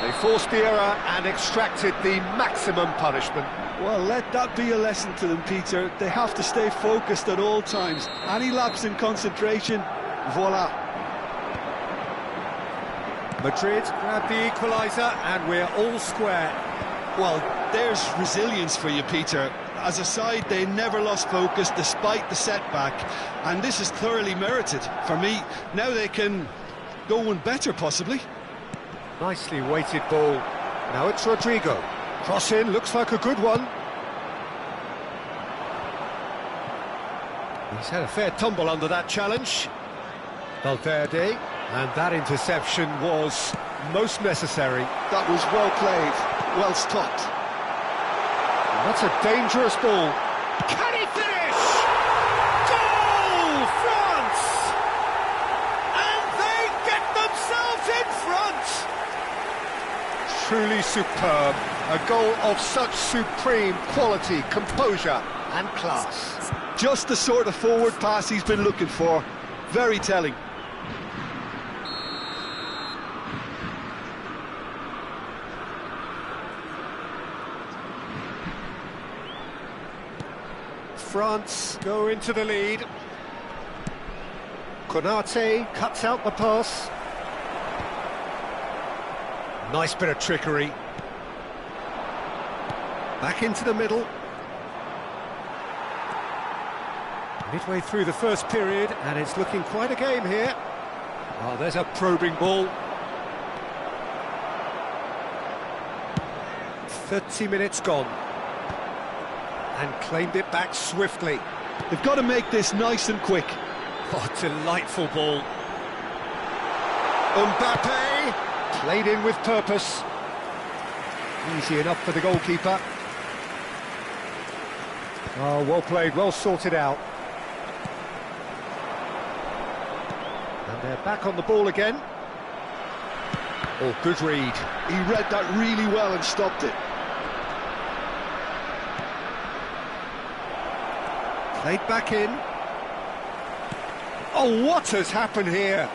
They forced the error and extracted the maximum punishment. Well, let that be a lesson to them, Peter. They have to stay focused at all times. Any lapse in concentration, voila. Madrid grab the equaliser and we're all square. Well, there's resilience for you, Peter. As a side, they never lost focus despite the setback, and this is thoroughly merited. For me, now they can go one better, possibly. Nicely weighted ball. Now it's Rodrigo. Cross in, looks like a good one. He's had a fair tumble under that challenge. Valverde, and that interception was most necessary. That was well played, well stopped. And that's a dangerous ball. Can he finish? Goal, France! And they get themselves in front! Truly superb. A goal of such supreme quality, composure and class. Just the sort of forward pass he's been looking for. Very telling. France go into the lead. Konate cuts out the pass. Nice bit of trickery. Back into the middle. Midway through the first period, and it's looking quite a game here. Oh, there's a probing ball. 30 minutes gone. And claimed it back swiftly. They've got to make this nice and quick. Oh, delightful ball. Mbappe played in with purpose. Easy enough for the goalkeeper. Oh, well played, well sorted out. And they're back on the ball again. Oh, good read. He read that really well and stopped it. Played back in. Oh, what has happened here?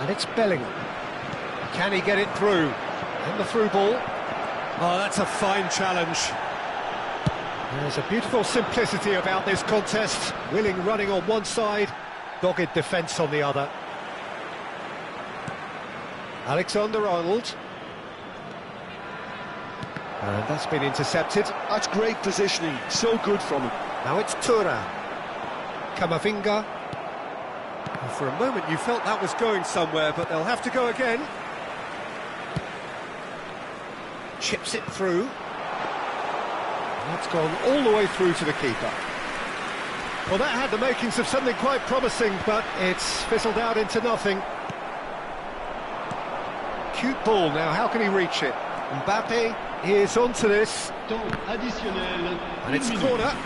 And it's Bellingham. Can he get it through? And the through ball. Oh, that's a fine challenge. There's a beautiful simplicity about this contest. Willing running on one side, dogged defence on the other. Alexander-Arnold. And that's been intercepted. That's great positioning, so good from him. Now it's Tura. Camavinga. And for a moment you felt that was going somewhere, but they'll have to go again. Chips it through. That's gone all the way through to the keeper. Well, that had the makings of something quite promising, but it's fizzled out into nothing. Cute ball now, how can he reach it? Mbappe is onto this. Temps additionnel. And it's a Une minute. corner.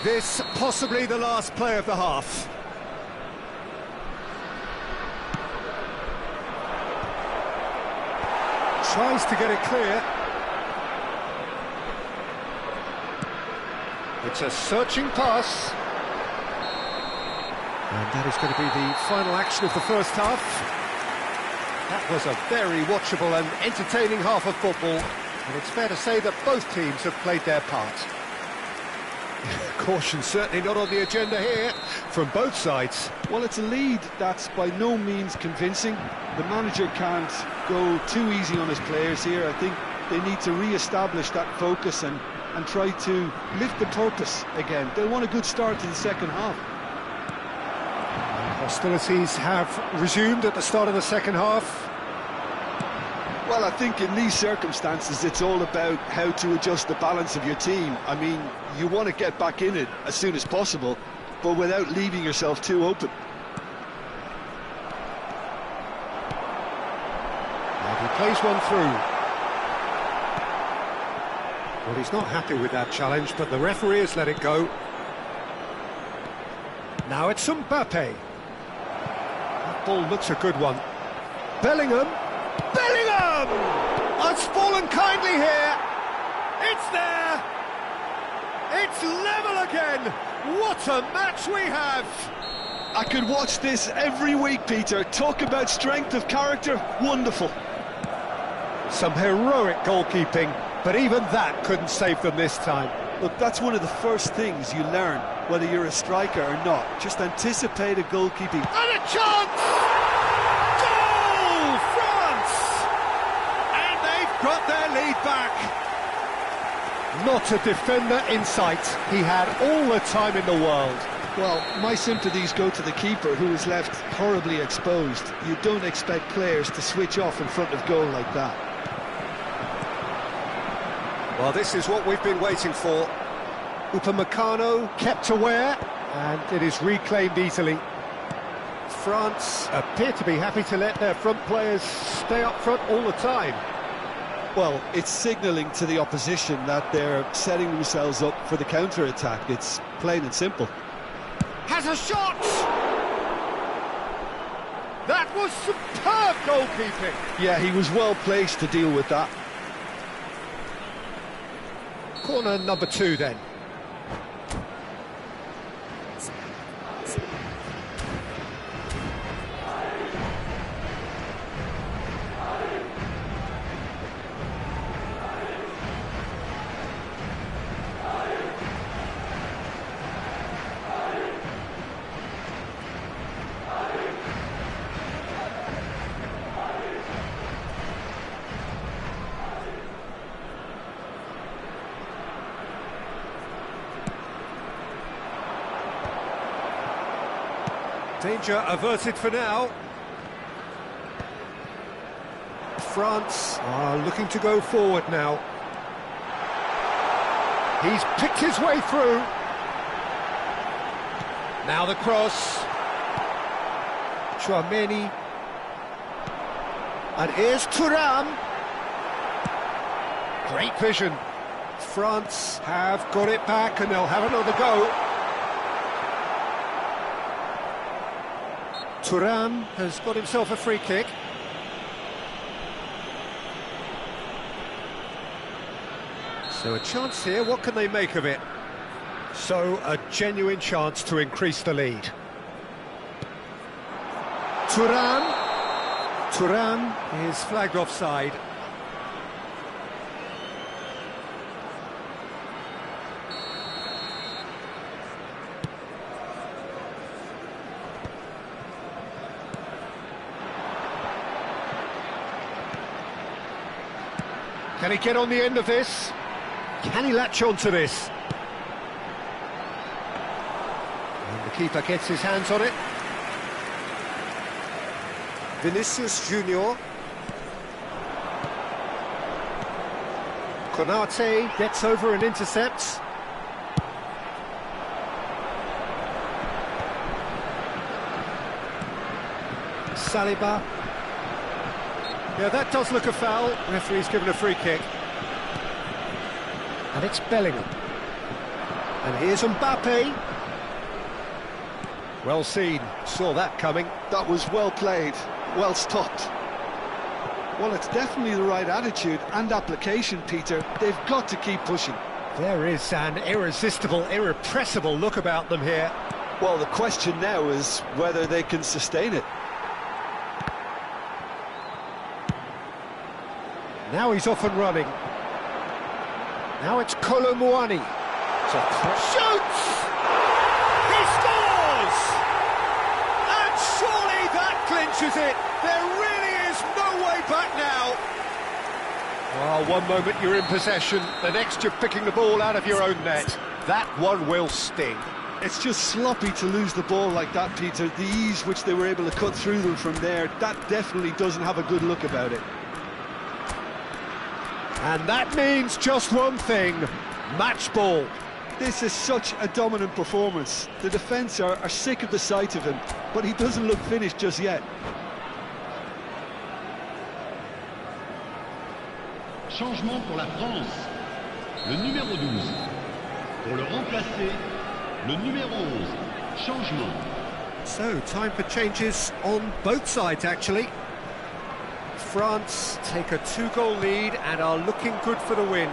This possibly the last play of the half. Tries to get it clear. It's a searching pass. And that is going to be the final action of the first half. That was a very watchable and entertaining half of football. And it's fair to say that both teams have played their part. Caution certainly not on the agenda here from both sides. Well, it's a lead that's by no means convincing. The manager can't go too easy on his players here. I think they need to re-establish that focus and try to lift the purpose again. They'll want a good start to the second half. Hostilities have resumed at the start of the second half. Well, I think in these circumstances it's all about how to adjust the balance of your team. I mean, you want to get back in it as soon as possible, but without leaving yourself too open. And he plays one through. Well, he's not happy with that challenge, but the referee has let it go. Now it's Mbappe. That ball looks a good one. Bellingham. Bellingham! Has fallen kindly here. It's there! It's level again! What a match we have! I could watch this every week, Peter. Talk about strength of character, wonderful. Some heroic goalkeeping, but even that couldn't save them this time. Look, that's one of the first things you learn, whether you're a striker or not. Just anticipate a goalkeeping. And a chance! Goal! France! And they've got their lead back. Not a defender in sight. He had all the time in the world. Well, my sympathies go to the keeper, who is left horribly exposed. You don't expect players to switch off in front of goal like that. Well, this is what we've been waiting for. Upamecano kept aware, and it is reclaimed easily. France appear to be happy to let their front players stay up front all the time. Well, it's signalling to the opposition that they're setting themselves up for the counter-attack. It's plain and simple. Has a shot! That was superb goalkeeping! Yeah, he was well placed to deal with that. Corner number 2 then. Danger averted for now. France are looking to go forward now. He's picked his way through. Now the cross. Chouameni. And here's Thuram. Great vision. France have got it back and they'll have another go. Thuram has got himself a free kick. So a chance here, what can they make of it? So a genuine chance to increase the lead. Thuram is flagged offside. Can he get on the end of this? Can he latch on to this? And the keeper gets his hands on it. Vinicius Junior. Konate gets over and intercepts. Saliba. Yeah, that does look a foul. Referee's given a free kick. And it's Bellingham. And here's Mbappe. Well seen, saw that coming. That was well played, well stopped. Well, it's definitely the right attitude and application, Peter. They've got to keep pushing. There is an irresistible, irrepressible look about them here. Well, the question now is whether they can sustain it. Now he's off and running. Now it's Kolo Muani. Shoots! He scores! And surely that clinches it. There really is no way back now. Well, one moment you're in possession, the next you're picking the ball out of your own net. That one will sting. It's just sloppy to lose the ball like that, Peter. The ease which they were able to cut through them from there, that definitely doesn't have a good look about it. And that means just one thing, match ball. This is such a dominant performance. The defence are sick of the sight of him, but he doesn't look finished just yet. Changement pour la France. Le numéro 12. Pour le remplacer, le numéro 11. Changement. So, time for changes on both sides, actually. France take a 2-goal lead and are looking good for the win.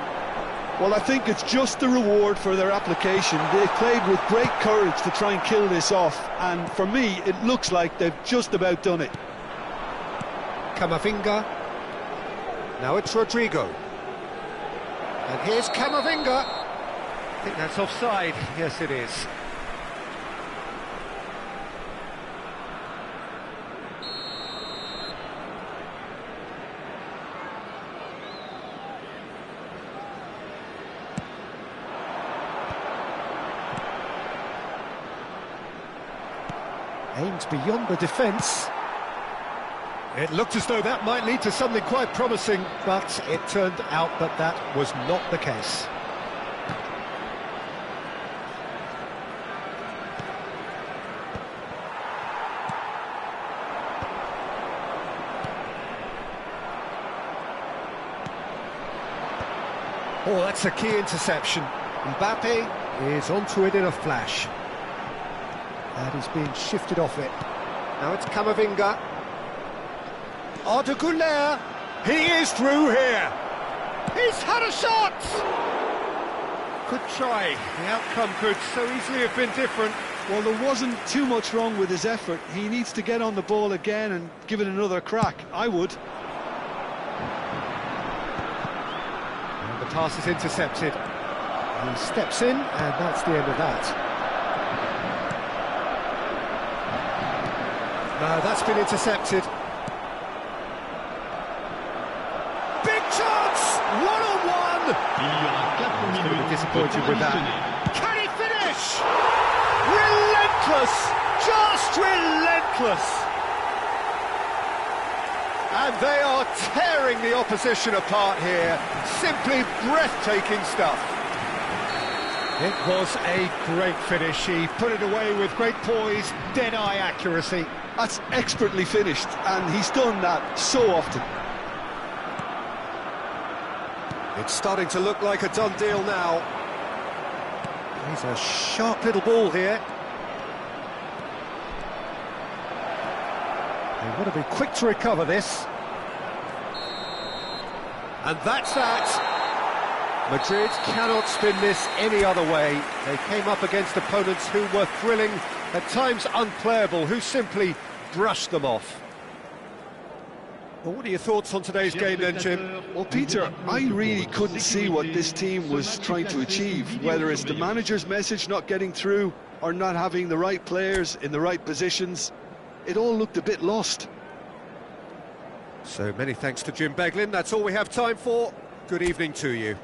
Well, I think it's just the reward for their application. They've played with great courage to try and kill this off, and for me, it looks like they've just about done it. Camavinga. Now it's Rodrigo. And here's Camavinga. I think that's offside. Yes, it is. Aims beyond the defence. It looked as though that might lead to something quite promising, but it turned out that that was not the case. Oh, that's a key interception. Mbappe is onto it in a flash. And he's being shifted off it. Now it's Camavinga. Arda Güler. He is through here. He's had a shot. Good try. The outcome could so easily have been different. Well, there wasn't too much wrong with his effort. He needs to get on the ball again and give it another crack. I would. And the pass is intercepted. He steps in, and that's the end of that. No, that's been intercepted. Big chance! One-on-one! Il y aura 4 He's going to minutes be disappointed with that. additionnelles. Can he finish? Relentless! Just relentless! And they are tearing the opposition apart here. Simply breathtaking stuff. It was a great finish. He put it away with great poise, dead-eye accuracy. That's expertly finished, and he's done that so often. It's starting to look like a done deal now. He's a sharp little ball here. They want to be quick to recover this. And that's that. Madrid cannot spin this any other way. They came up against opponents who were thrilling, at times unplayable, who simply brushed them off. Well, what are your thoughts on today's game then, Jim? Well, Peter, I really couldn't see what this team was trying to achieve, whether it's the manager's message not getting through or not having the right players in the right positions. It all looked a bit lost. So many thanks to Jim Beglin. That's all we have time for. Good evening to you.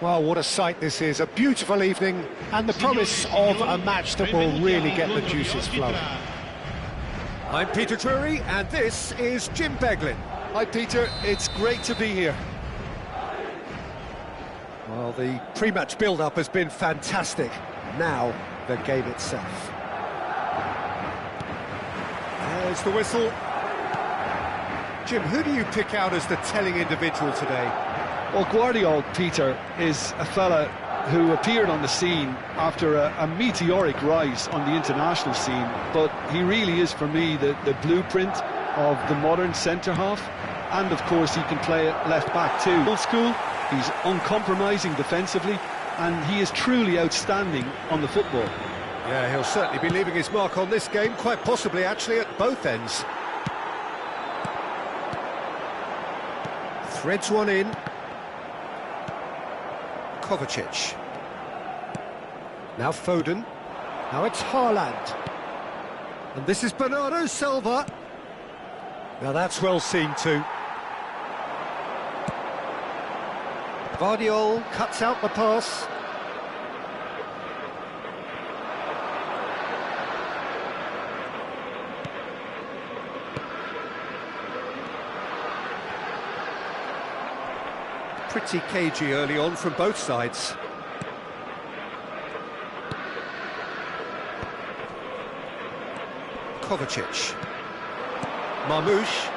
Well, what a sight this is. A beautiful evening and the promise of a match that will really get the juices flowing. I'm Peter Drury and this is Jim Beglin. Hi Peter, it's great to be here. Well, the pre-match build-up has been fantastic. Now, the game itself. There's the whistle. Jim, who do you pick out as the telling individual today? Well, Guardiola, Peter, is a fella who appeared on the scene after a meteoric rise on the international scene, but he really is, for me, the blueprint of the modern centre-half, and of course he can play at left-back too. Old school, he's uncompromising defensively, and he is truly outstanding on the football. Yeah, he'll certainly be leaving his mark on this game, quite possibly actually at both ends. Threads one in. Kovacic. Now Foden. Now it's Haaland. And this is Bernardo Silva. Now that's well seen too. Guardiola cuts out the pass. Pretty cagey early on from both sides. Kovacic. Marmoush.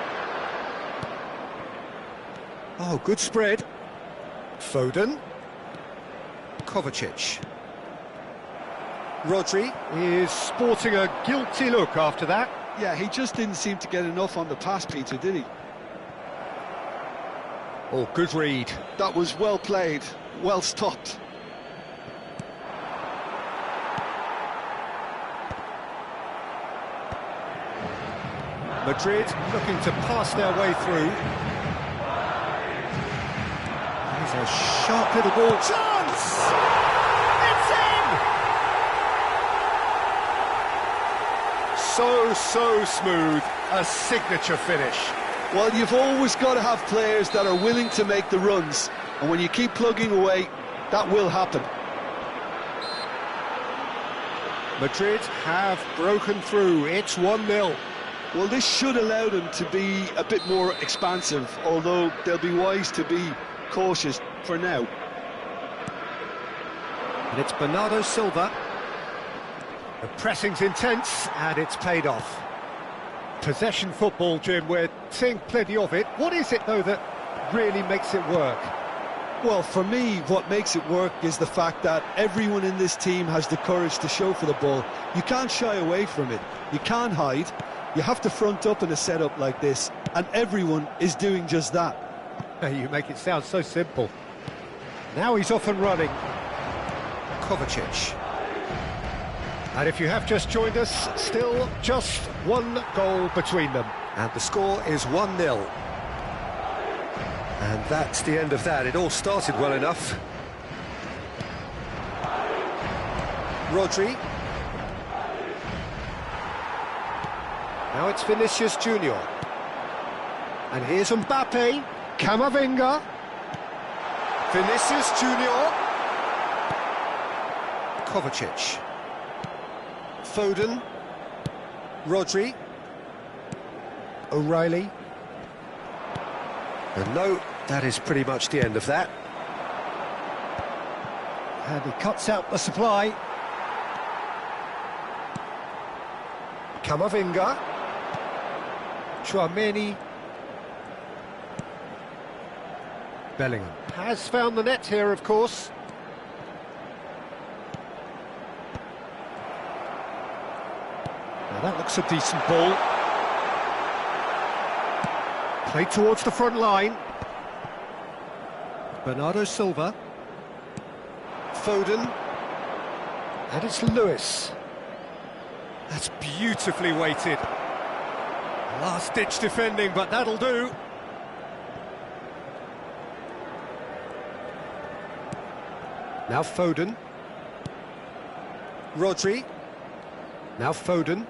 Oh, good spread. Foden. Kovacic. Rodri is sporting a guilty look after that. Yeah, he just didn't seem to get enough on the pass, Peter, did he? Oh, good read. That was well played, well stopped. Madrid looking to pass their way through. There's a sharp little ball. Chance! It's in! So smooth. A signature finish. Well, you've always got to have players that are willing to make the runs, and when you keep plugging away, that will happen. Madrid have broken through. It's 1-0. Well, this should allow them to be a bit more expansive, although they'll be wise to be cautious for now. And it's Bernardo Silva. The pressing's intense, and it's paid off. Possession football, Jim, we're seeing plenty of it. What is it, though, that really makes it work? Well, for me, what makes it work is the fact that everyone in this team has the courage to show for the ball. You can't shy away from it. You can't hide. You have to front up in a setup like this, and everyone is doing just that. You make it sound so simple. Now he's off and running. Kovacic. And if you have just joined us, still just one goal between them. And the score is 1-0. And that's the end of that. It all started well enough. Rodri. Now it's Vinicius Junior. And here's Mbappe. Camavinga. Vinicius Junior. Kovacic. Foden. Rodri. O'Reilly. And no, that is pretty much the end of that. And he cuts out the supply. Camavinga. Tchouaméni. Bellingham has found the net here, of course. Now that looks a decent ball. Played towards the front line. Bernardo Silva. Foden. And it's Lewis. That's beautifully weighted. Last-ditch defending, but that'll do. Now Foden. Rodri. Now Foden.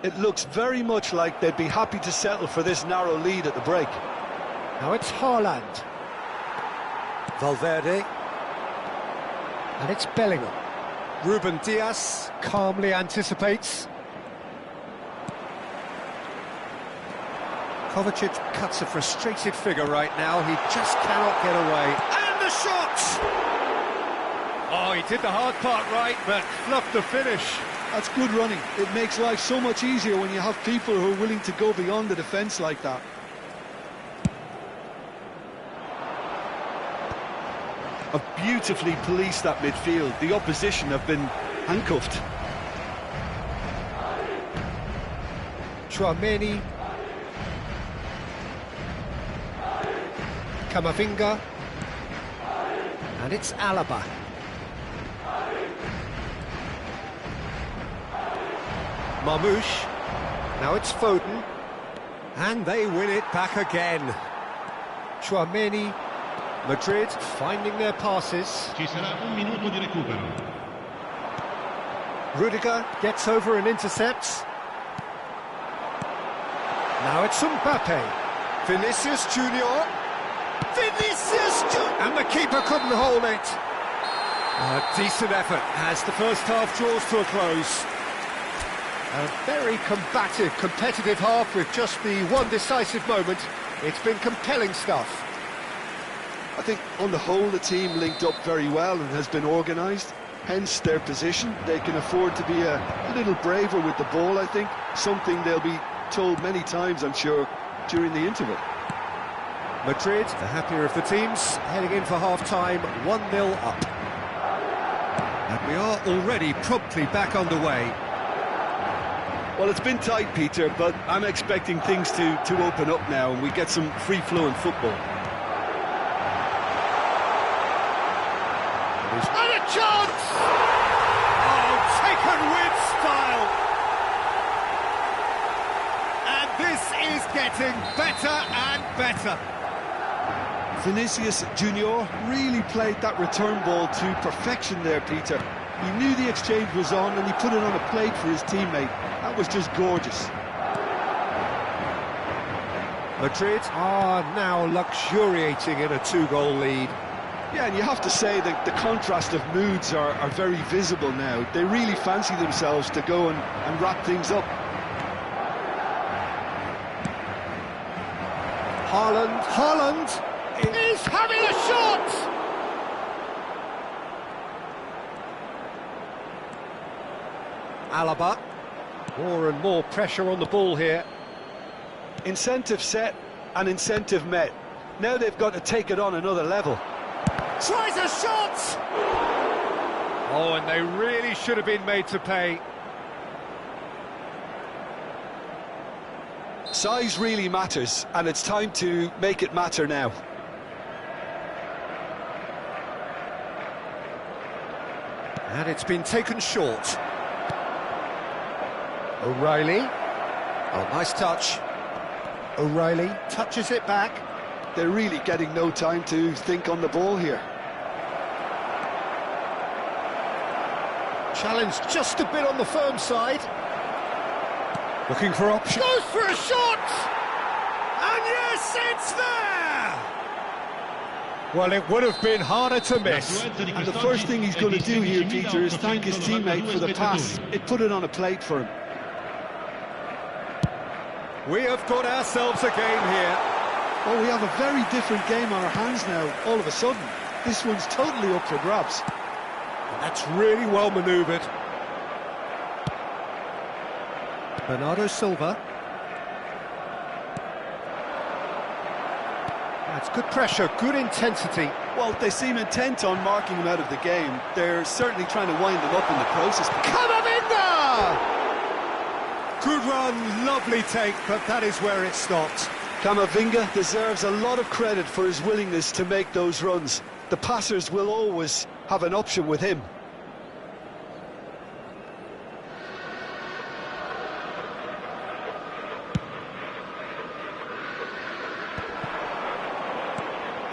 It looks very much like they'd be happy to settle for this narrow lead at the break. Now it's Haaland. Valverde. And it's Bellingham. Ruben Dias calmly anticipates. Kovacic cuts a frustrated figure right now. He just cannot get away. And the shot! Oh, he did the hard part right, but fluffed the finish. That's good running. It makes life so much easier when you have people who are willing to go beyond the defence like that. Have beautifully policed that midfield. The opposition have been handcuffed. Tchouaméni. Camavinga. And it's Alaba. Marmoush. Now it's Foden. And they win it back again. Tchouaméni. Madrid finding their passes. Ci sarà un minuto di recupero. Rudiger gets over and intercepts. Now it's Mbappe. Vinicius Junior. And the keeper couldn't hold it. A decent effort as the first half draws to a close. A very combative, competitive half with just the one decisive moment. It's been compelling stuff. I think on the whole the team linked up very well and has been organised, hence their position. They can afford to be a little braver with the ball, I think, something they'll be told many times, I'm sure, during the interval. Madrid, the happier of the teams, heading in for half-time, 1-0 up. And we are already promptly back underway. Well, it's been tight, Peter, but I'm expecting things to open up now and we get some free-flowing football. And a chance! Oh, taken with style! And this is getting better and better. Vinicius Junior really played that return ball to perfection there, Peter. He knew the exchange was on and he put it on a plate for his teammate. That was just gorgeous. Madrid are now luxuriating in a two-goal lead. Yeah, and you have to say that the contrast of moods are very visible now. They really fancy themselves to go and wrap things up. Haaland He's having a shot! Alaba. More and more pressure on the ball here. Incentive set and incentive met. Now they've got to take it on another level. Tries a shot! Oh, and they really should have been made to pay. Size really matters, and it's time to make it matter now. And it's been taken short. O'Reilly. Oh, nice touch. O'Reilly touches it back. They're really getting no time to think on the ball here. Challenge just a bit on the firm side. Looking for options. Goes for a shot! And yes, it's there! Well, it would have been harder to miss. And the first thing he's going to do here, Peter, is thank his teammate for the pass. It put it on a plate for him. We have got ourselves a game here. Oh, we have a very different game on our hands now, all of a sudden. This one's totally up for grabs. That's really well manoeuvred. Bernardo Silva. That's good pressure, good intensity. Well, they seem intent on marking him out of the game. They're certainly trying to wind him up in the process. Camavinga! Good run, lovely take, but that is where it stopped. Camavinga deserves a lot of credit for his willingness to make those runs. The passers will always have an option with him.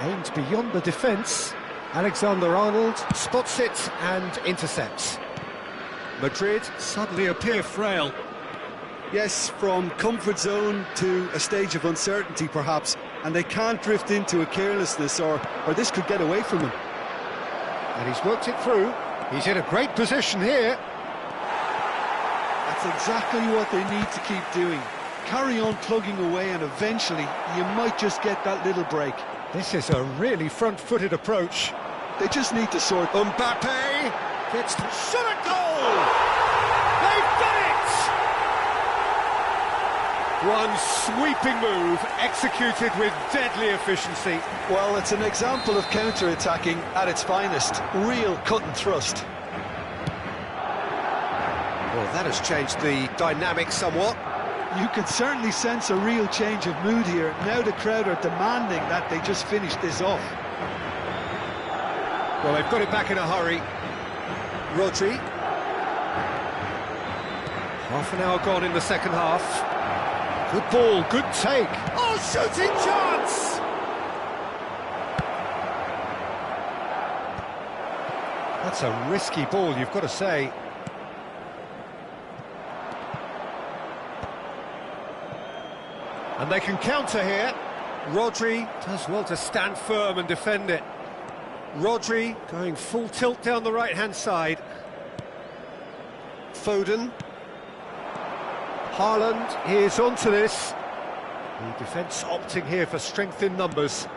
Aimed beyond the defence. Alexander-Arnold spots it and intercepts. Madrid suddenly appear frail. Yes, from comfort zone to a stage of uncertainty perhaps, and they can't drift into a carelessness or this could get away from them. And he's worked it through. He's in a great position here. That's exactly what they need to keep doing. Carry on plugging away and eventually you might just get that little break. This is a really front-footed approach. They just need to sort... Mbappe gets to shot a goal! They've done it! One sweeping move executed with deadly efficiency. Well, it's an example of counter-attacking at its finest. Real cut and thrust. Well, that has changed the dynamic somewhat. You can certainly sense a real change of mood here. Now the crowd are demanding that they just finish this off. Well, they've got it back in a hurry. Rodri. Half an hour gone in the second half. Good ball, good take. Oh, shooting chance! That's a risky ball, you've got to say. And they can counter here. Rodri does well to stand firm and defend it. Rodri going full tilt down the right-hand side. Foden. Haaland is onto this. The defence opting here for strength in numbers.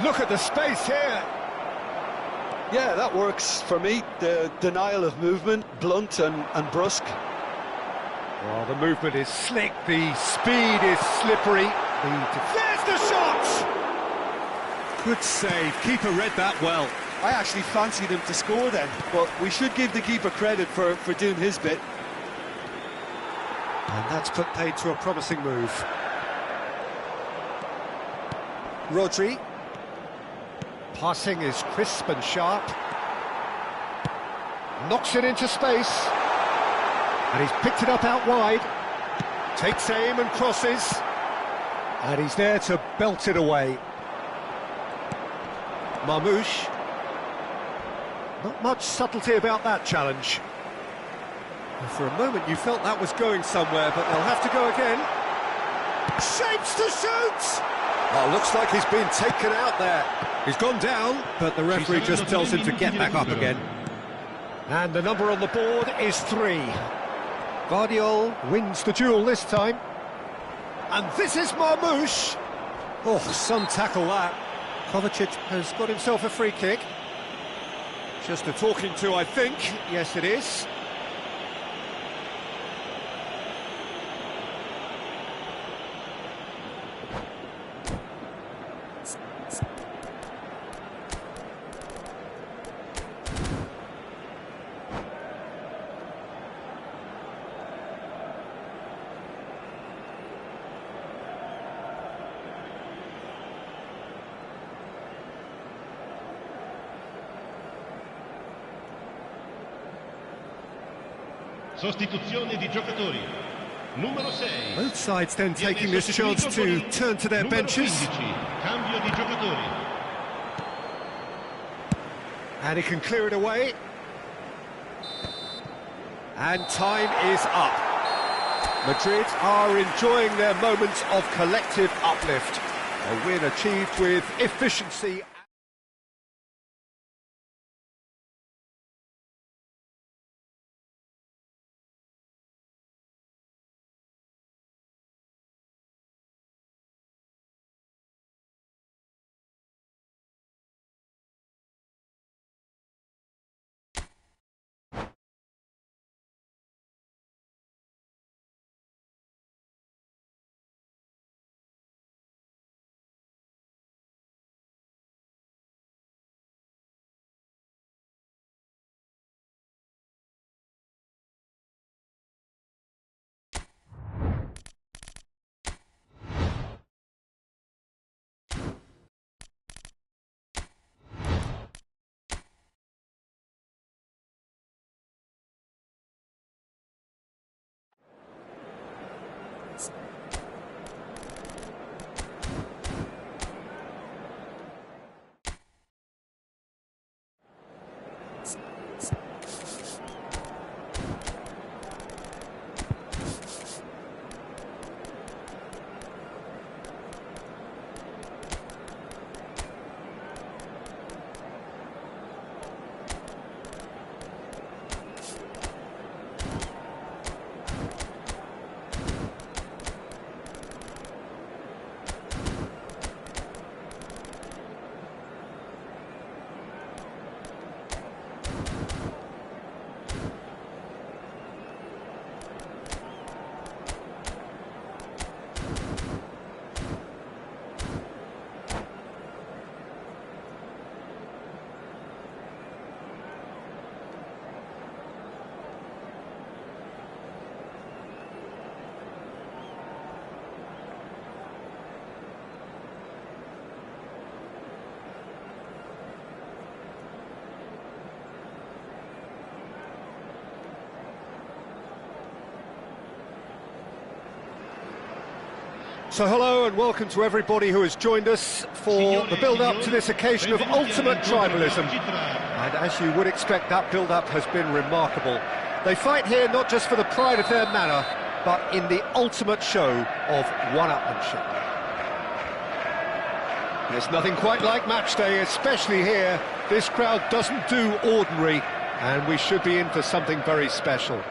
Look at the space here. Yeah, that works for me. The denial of movement, blunt and brusque. Oh, the movement is slick, the speed is slippery. There's the shot! Good save, keeper read that well. I actually fancied him to score then, but we should give the keeper credit for doing his bit. And that's put paid to a promising move. Rodri. Passing is crisp and sharp. Knocks it into space. And he's picked it up out wide. Takes aim and crosses. And he's there to belt it away. Marmoush. Not much subtlety about that challenge. And for a moment you felt that was going somewhere, but they'll have to go again. Shapes to shoot! Oh, looks like he's been taken out there. He's gone down, but the referee just tells him to get back up again. And the number on the board is 3. Guardiol wins the duel this time. And this is Marmoush. Oh, some tackle that. Kovacic has got himself a free kick. Just a talking to, I think. Yes, it is. Sostituzione di giocatori. Numero 6. Both sides then taking this chance to turn to their benches. 15. Cambio di giocatori. And he can clear it away. And time is up. Madrid are enjoying their moments of collective uplift. A win achieved with efficiency. So hello and welcome to everybody who has joined us for the build-up to this occasion of ultimate tribalism. And as you would expect, that build-up has been remarkable. They fight here not just for the pride of their manor, but in the ultimate show of one-upmanship. There's nothing quite like match day, especially here. This crowd doesn't do ordinary, and we should be in for something very special.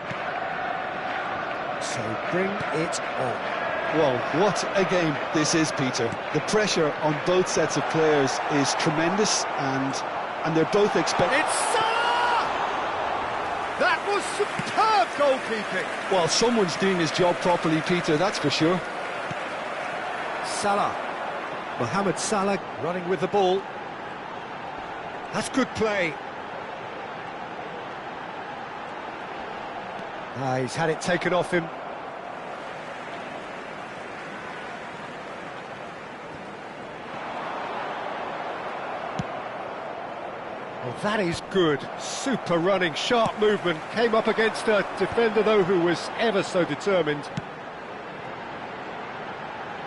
So bring it on. Well, what a game this is, Peter. The pressure on both sets of players is tremendous, and they're both expecting... It's Salah! That was superb goalkeeping. Well, someone's doing his job properly, Peter, that's for sure. Salah. Mohamed Salah running with the ball. That's good play. He's had it taken off him. Well, that is good. Super running, sharp movement. Came up against a defender, though, who was ever so determined.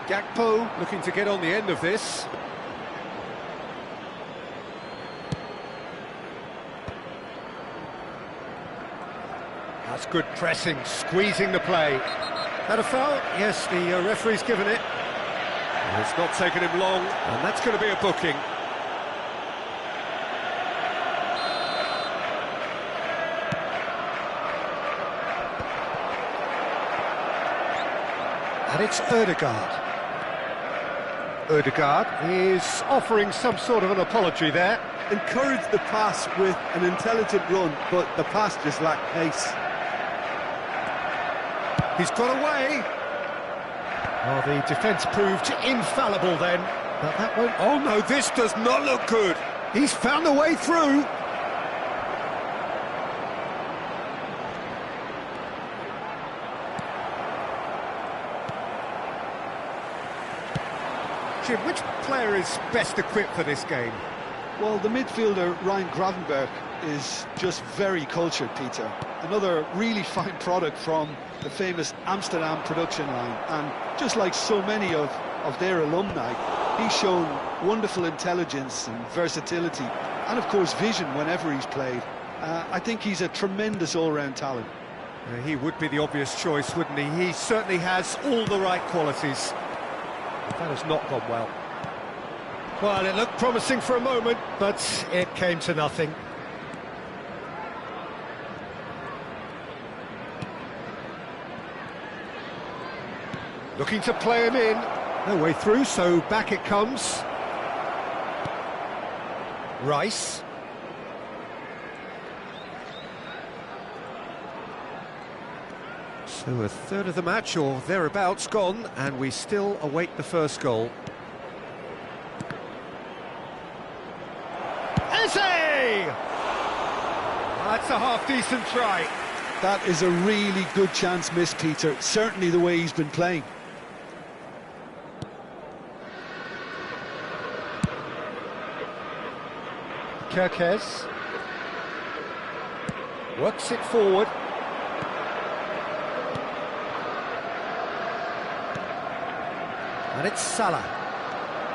Gakpo looking to get on the end of this. That's good pressing, squeezing the play. Had a foul? Yes, the referee's given it. It's not taken him long, and that's going to be a booking. And it's Ødegaard. Ødegaard is offering some sort of an apology there. Encouraged the pass with an intelligent run, but the pass just lacked pace. He's got away. Oh, the defence proved infallible then. But that won't... Oh no, this does not look good. He's found a way through. Jim, which player is best equipped for this game? Well, the midfielder, Ryan Gravenberch, is just very cultured, Peter. Another really fine product from the famous Amsterdam production line. And just like so many of their alumni, he's shown wonderful intelligence and versatility. And, of course, vision whenever he's played. I think he's a tremendous all-round talent. He would be the obvious choice, wouldn't he? He certainly has all the right qualities. That has not gone well. Well, it looked promising for a moment, but it came to nothing. Looking to play him in. No way through, so back it comes. Rice. So a third of the match, or thereabouts, gone, and we still await the first goal. Eze! That's a half-decent try. That is a really good chance missed, Peter. Certainly the way he's been playing. Kerkez. Works it forward. And it's Salah.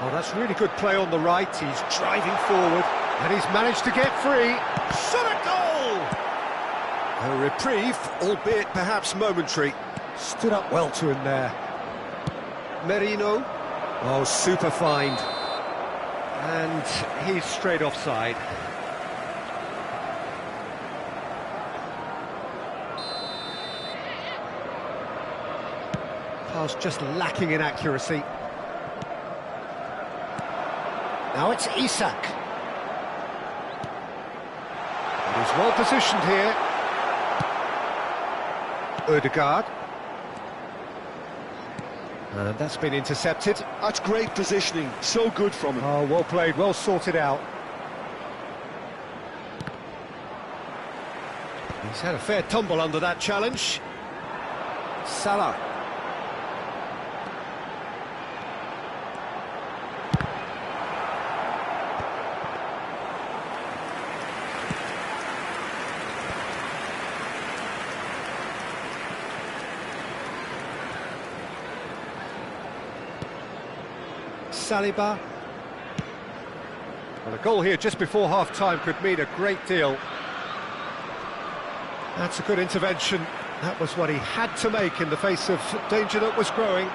Oh, that's really good play on the right. He's driving forward, and he's managed to get free. Shot a goal! A reprieve, albeit perhaps momentary. Stood up well to him there. Merino. Oh, super find. And he's straight offside. Pass just lacking in accuracy. Now it's Isak. He's well positioned here. Ødegaard. And that's been intercepted. That's great positioning, so good from him. Oh, well played, well sorted out. He's had a fair tumble under that challenge. Salah. Saliba. Well, a goal here just before half-time could mean a great deal. That's a good intervention. That was what he had to make in the face of danger that was growing.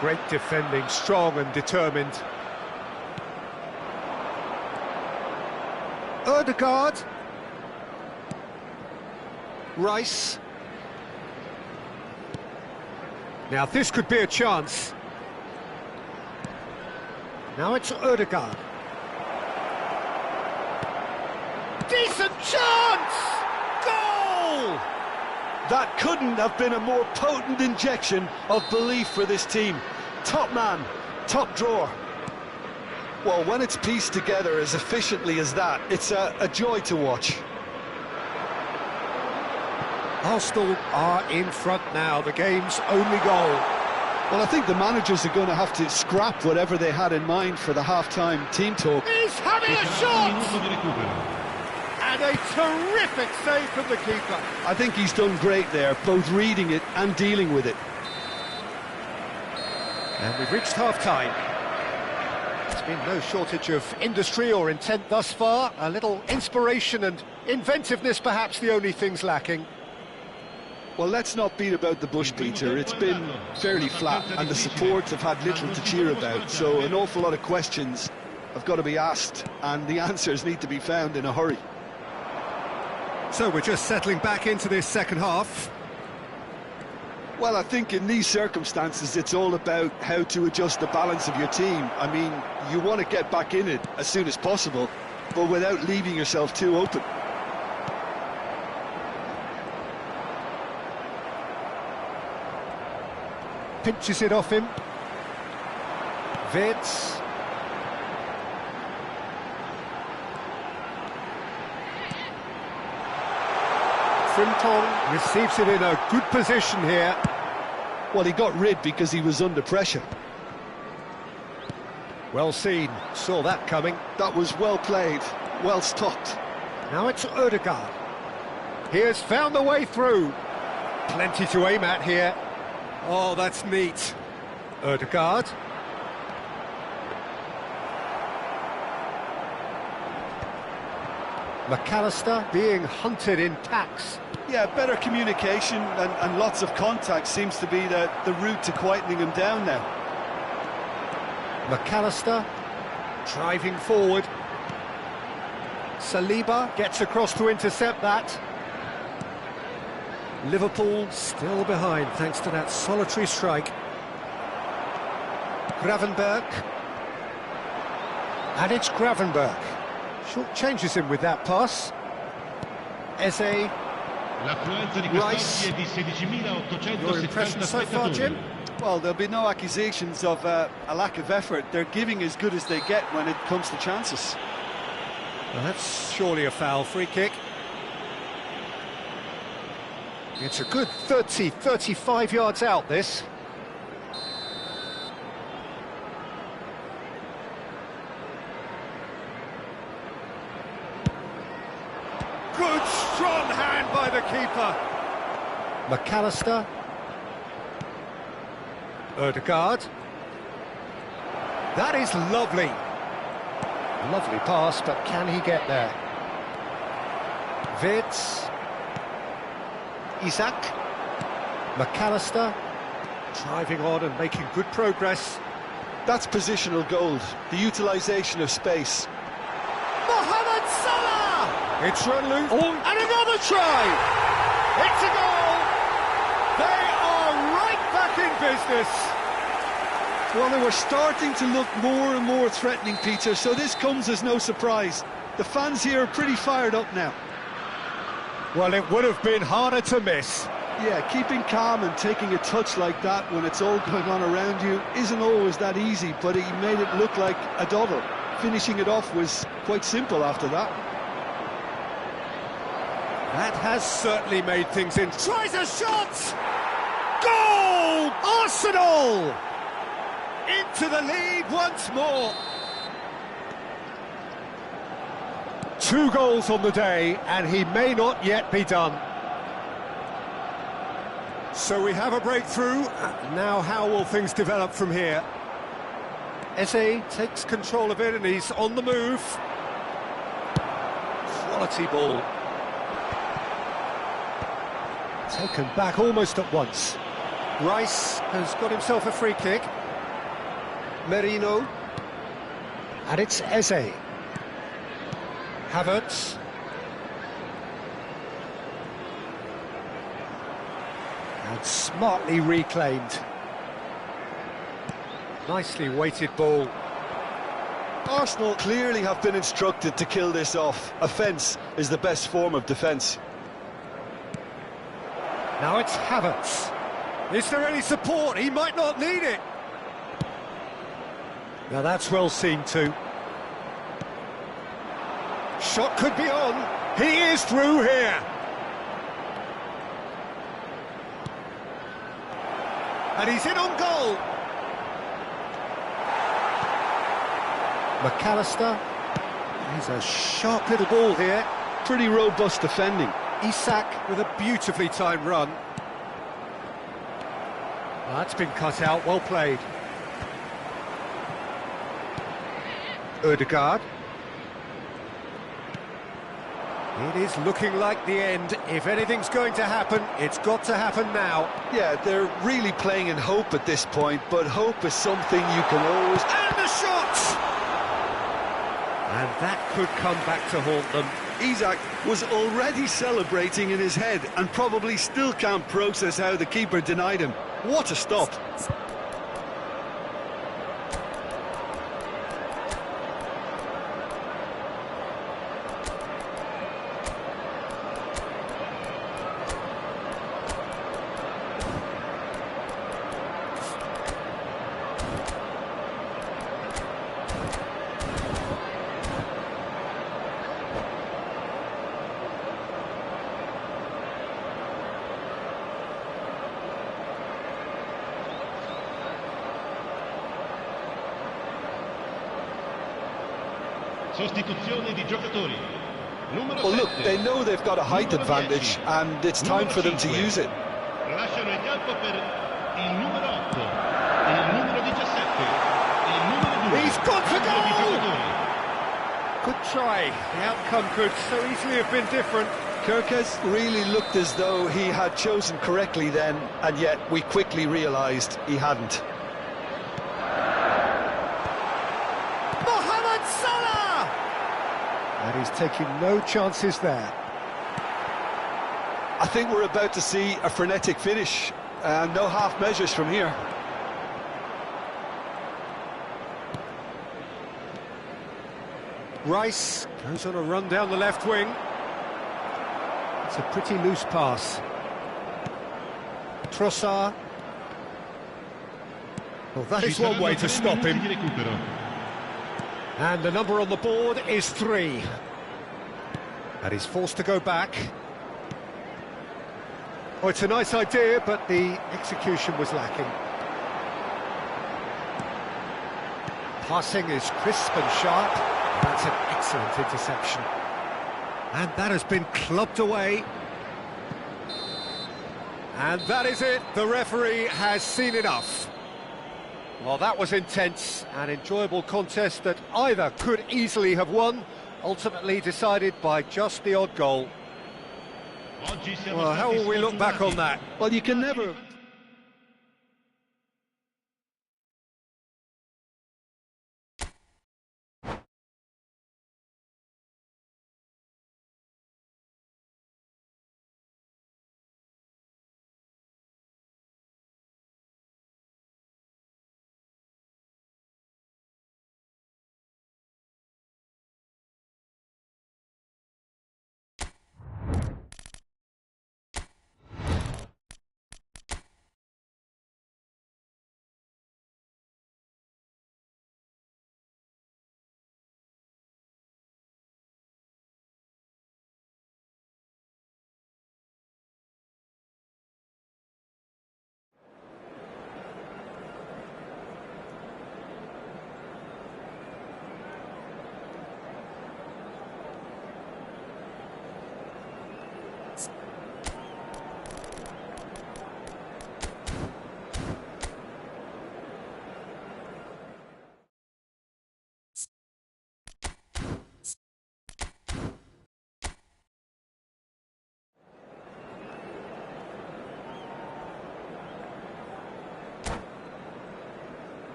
Great defending, strong and determined. Ødegaard. Rice. Now this could be a chance. Now it's Ødegaard. Decent chance! Goal! That couldn't have been a more potent injection of belief for this team. Top man, top drawer. Well, when it's pieced together as efficiently as that, it's a joy to watch. Arsenal are in front now, the game's only goal. Well, I think the managers are going to have to scrap whatever they had in mind for the half-time team talk. He's having a shot! And a terrific save from the keeper. I think he's done great there, both reading it and dealing with it. And we've reached half-time. There's been no shortage of industry or intent thus far. A little inspiration and inventiveness, perhaps the only things lacking. Well, let's not beat about the bush, Peter. It's been fairly flat, and the supports have had little to cheer about, so an awful lot of questions have got to be asked, and the answers need to be found in a hurry. So we're just settling back into this second half. Well, I think in these circumstances, it's all about how to adjust the balance of your team. I mean, you want to get back in it as soon as possible, but without leaving yourself too open. Pinches it off him. Wirtz. Frimpong receives it in a good position here. Well, he got rid because he was under pressure. Well seen, saw that coming. That was well played, well stopped. Now it's Ødegaard. He has found the way through. Plenty to aim at here. Oh, that's neat. Ødegaard. McAllister being hunted in packs. Yeah, better communication and lots of contact seems to be the route to quietening him down now. McAllister driving forward. Saliba gets across to intercept that. Liverpool still behind thanks to that solitary strike. Gravenberg. And it's Gravenberg. Short changes him with that pass. Eze. Rice. Your impression so far, Jim? Well, there'll be no accusations of a lack of effort. They're giving as good as they get when it comes to chances. Well, that's surely a foul. Free kick. It's a good 30, 35 yards out, this. Good, strong hand by the keeper. McAllister. Ødegaard. That is lovely. Lovely pass, but can he get there? Wirtz. Isak. McAllister. Driving on and making good progress. That's positional gold, the utilisation of space. Mohamed Salah! It's run loose. Oh. And another try! It's a goal! They are right back in business. Well, they were starting to look more and more threatening, Peter, so this comes as no surprise. The fans here are pretty fired up now. Well, it would have been harder to miss. Yeah, keeping calm and taking a touch like that when it's all going on around you isn't always that easy, but he made it look like a doddle. Finishing it off was quite simple after that. That has certainly made things in. Tries a shot! Goal! Arsenal! Into the lead once more. 2 goals on the day, and he may not yet be done. So we have a breakthrough. Now how will things develop from here? Eze takes control of it and he's on the move. Quality ball. Taken back almost at once. Rice has got himself a free kick. Merino. And it's Eze. Havertz. And smartly reclaimed. Nicely weighted ball. Arsenal clearly have been instructed to kill this off. Offence is the best form of defence. Now it's Havertz. Is there any support? He might not need it. Now that's well seen too. Shot could be on. He is through here. And he's in on goal. McAllister. He's a sharp little ball here. Pretty robust defending. Isak with a beautifully timed run. That's been cut out, well played. Ødegaard. It is looking like the end. If anything's going to happen, it's got to happen now. Yeah, they're really playing in hope at this point, but hope is something you can always... And a shot! And that could come back to haunt them. Isak was already celebrating in his head and probably still can't process how the keeper denied him. What a stop! Sostituzione di giocatori. Numero Well, look, 7. they know they've got a height advantage, and it's time for them to use it. Lasciano il campo per il numero 8, il numero 17, il numero 2. He's got to Cambio di go! giocatori. Good try. The outcome could so easily have been different. Kirkes really looked as though he had chosen correctly then, and yet we quickly realised he hadn't. Mohamed Salah! And he's taking no chances there. I think we're about to see a frenetic finish. No half measures from here. Rice goes on a run down the left wing. It's a pretty loose pass. Trossard. Well, that is one way to stop him. And the number on the board is 3. And he's forced to go back. Oh, it's a nice idea, but the execution was lacking. Passing is crisp and sharp. That's an excellent interception. And that has been clubbed away. And that is it. The referee has seen enough. Well, that was intense, an enjoyable contest that either could easily have won, ultimately decided by just the odd goal. Well, how will we look back on that? Well, you can never...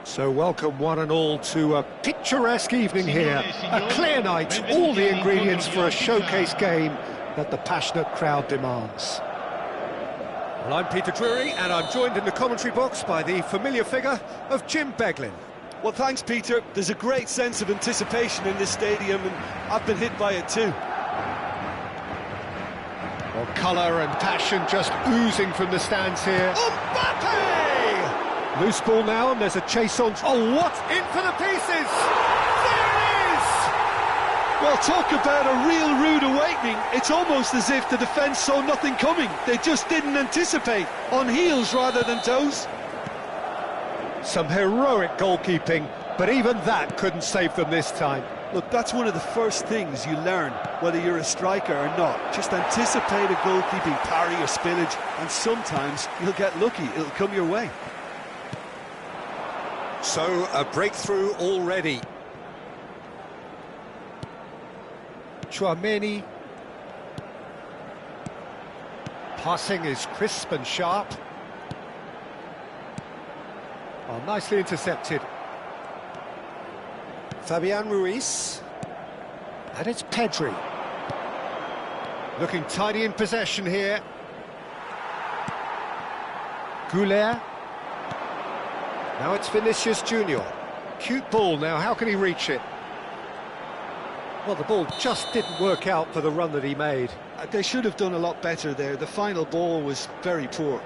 So welcome one and all to a picturesque evening here. A clear night, all the ingredients for a showcase game that the passionate crowd demands. Well, I'm Peter Drury, and I'm joined in the commentary box by the familiar figure of Jim Beglin. Well, thanks, Peter. There's a great sense of anticipation in this stadium, and I've been hit by it too. Well, colour and passion just oozing from the stands here. Mbappe! Loose ball now, and there's a chase on. Oh, what? In for the pieces! There it is! Well, talk about a real rude awakening. It's almost as if the defence saw nothing coming. They just didn't anticipate, on heels rather than toes. Some heroic goalkeeping, but even that couldn't save them this time. Look, that's one of the first things you learn, whether you're a striker or not. Just anticipate a goalkeeping parry or spillage, and sometimes you'll get lucky. It'll come your way. So, a breakthrough already. Chouameni. Passing is crisp and sharp. Oh, nicely intercepted. Fabian Ruiz. And it's Pedri. Looking tidy in possession here. Goulet. Now it's Vinicius Junior. Cute ball now, how can he reach it? Well, the ball just didn't work out for the run that he made. They should have done a lot better there. The final ball was very poor.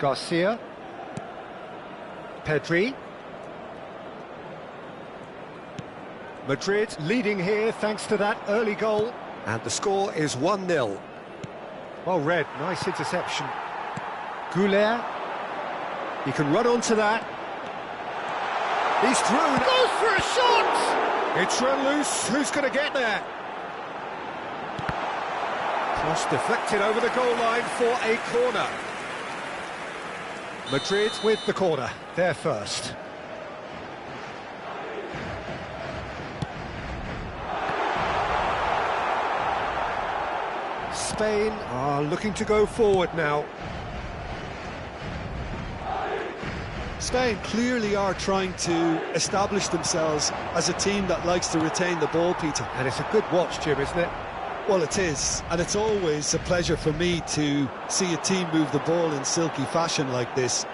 Garcia. Pedri. Madrid leading here thanks to that early goal. And the score is 1-0. Well read, nice interception. Goulet. He can run onto that. He's through. Goes for a shot! It's run loose. Who's going to get there? Cross deflected over the goal line for a corner. Madrid with the corner, they're first. Spain are looking to go forward now. Spain clearly are trying to establish themselves as a team that likes to retain the ball, Peter. And it's a good watch, Jim, isn't it? Well, it is, and it's always a pleasure for me to see a team move the ball in silky fashion like this.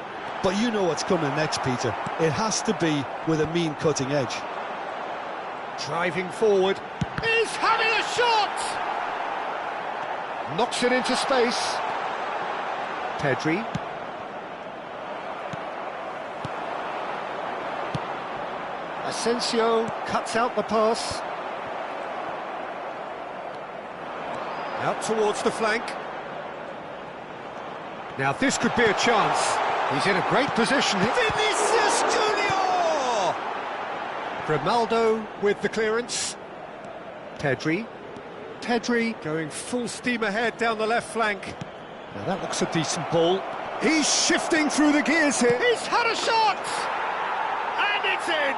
But you know what's coming next, Peter. It has to be with a mean cutting edge. Driving forward. He's having a shot! Knocks it into space. Pedri. Asensio cuts out the pass. Out towards the flank. Now this could be a chance. He's in a great position. Vinicius Junior! Grimaldo with the clearance. Pedri. Pedri going full steam ahead down the left flank. Now that looks a decent ball. He's shifting through the gears here. He's had a shot! And it's in!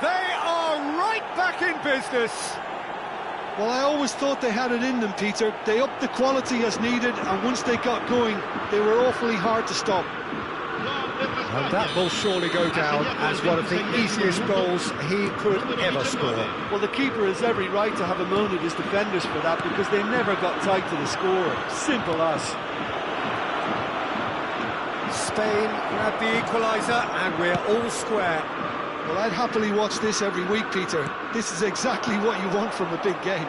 They are right back in business. Well, I always thought they had it in them, Peter. They upped the quality as needed, and once they got going, they were awfully hard to stop. And that will surely go down as one of the easiest goals he could ever score. Well, the keeper has every right to have a moan at his defenders for that, because they never got tight to the score. Simple as. Spain grab the equaliser, and we're all square. Well, I'd happily watch this every week, Peter. This is exactly what you want from a big game.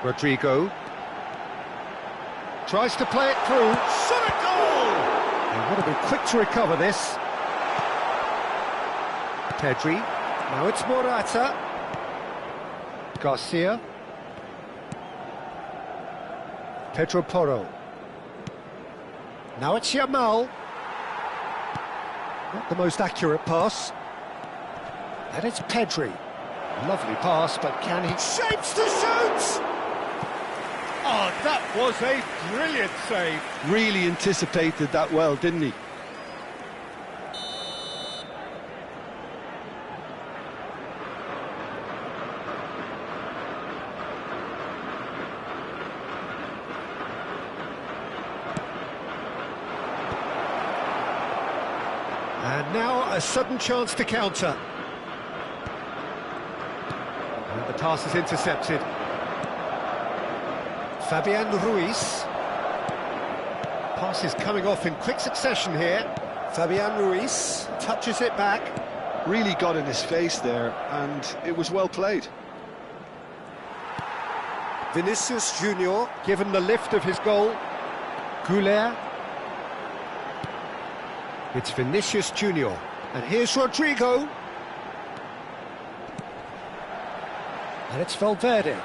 Rodrigo tries to play it through. Shot a goal! They would have been quick to recover this. Pedri. Now it's Morata. Garcia. Pedro Porro. Now it's Yamal. Not the most accurate pass. And it's Pedri. Lovely pass, but can he... Shapes to shoot! Oh, that was a brilliant save. Really anticipated that well, didn't he? And now a sudden chance to counter. And the pass is intercepted. Fabian Ruiz. Pass is coming off in quick succession here. Fabian Ruiz touches it back. Really got in his face there, and it was well played. Vinicius Junior given the lift of his goal. Goulet. It's Vinicius Junior. And here's Rodrigo. And it's Valverde.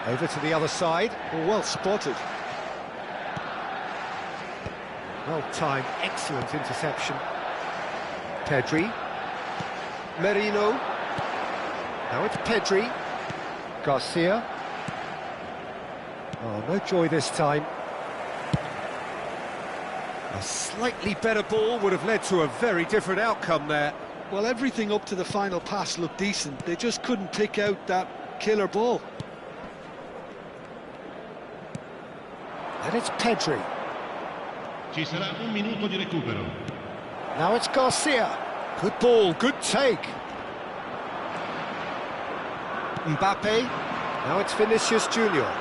Over to the other side. Well spotted. Well timed, excellent interception. Pedri. Merino. Now it's Pedri. Garcia. Oh, no joy this time. A slightly better ball would have led to a very different outcome there. Well, everything up to the final pass looked decent. They just couldn't pick out that killer ball. And it's Pedri. Ci sarà un minuto di recupero. Now it's Garcia. Good ball, good take. Mbappe. Now it's Vinicius Junior.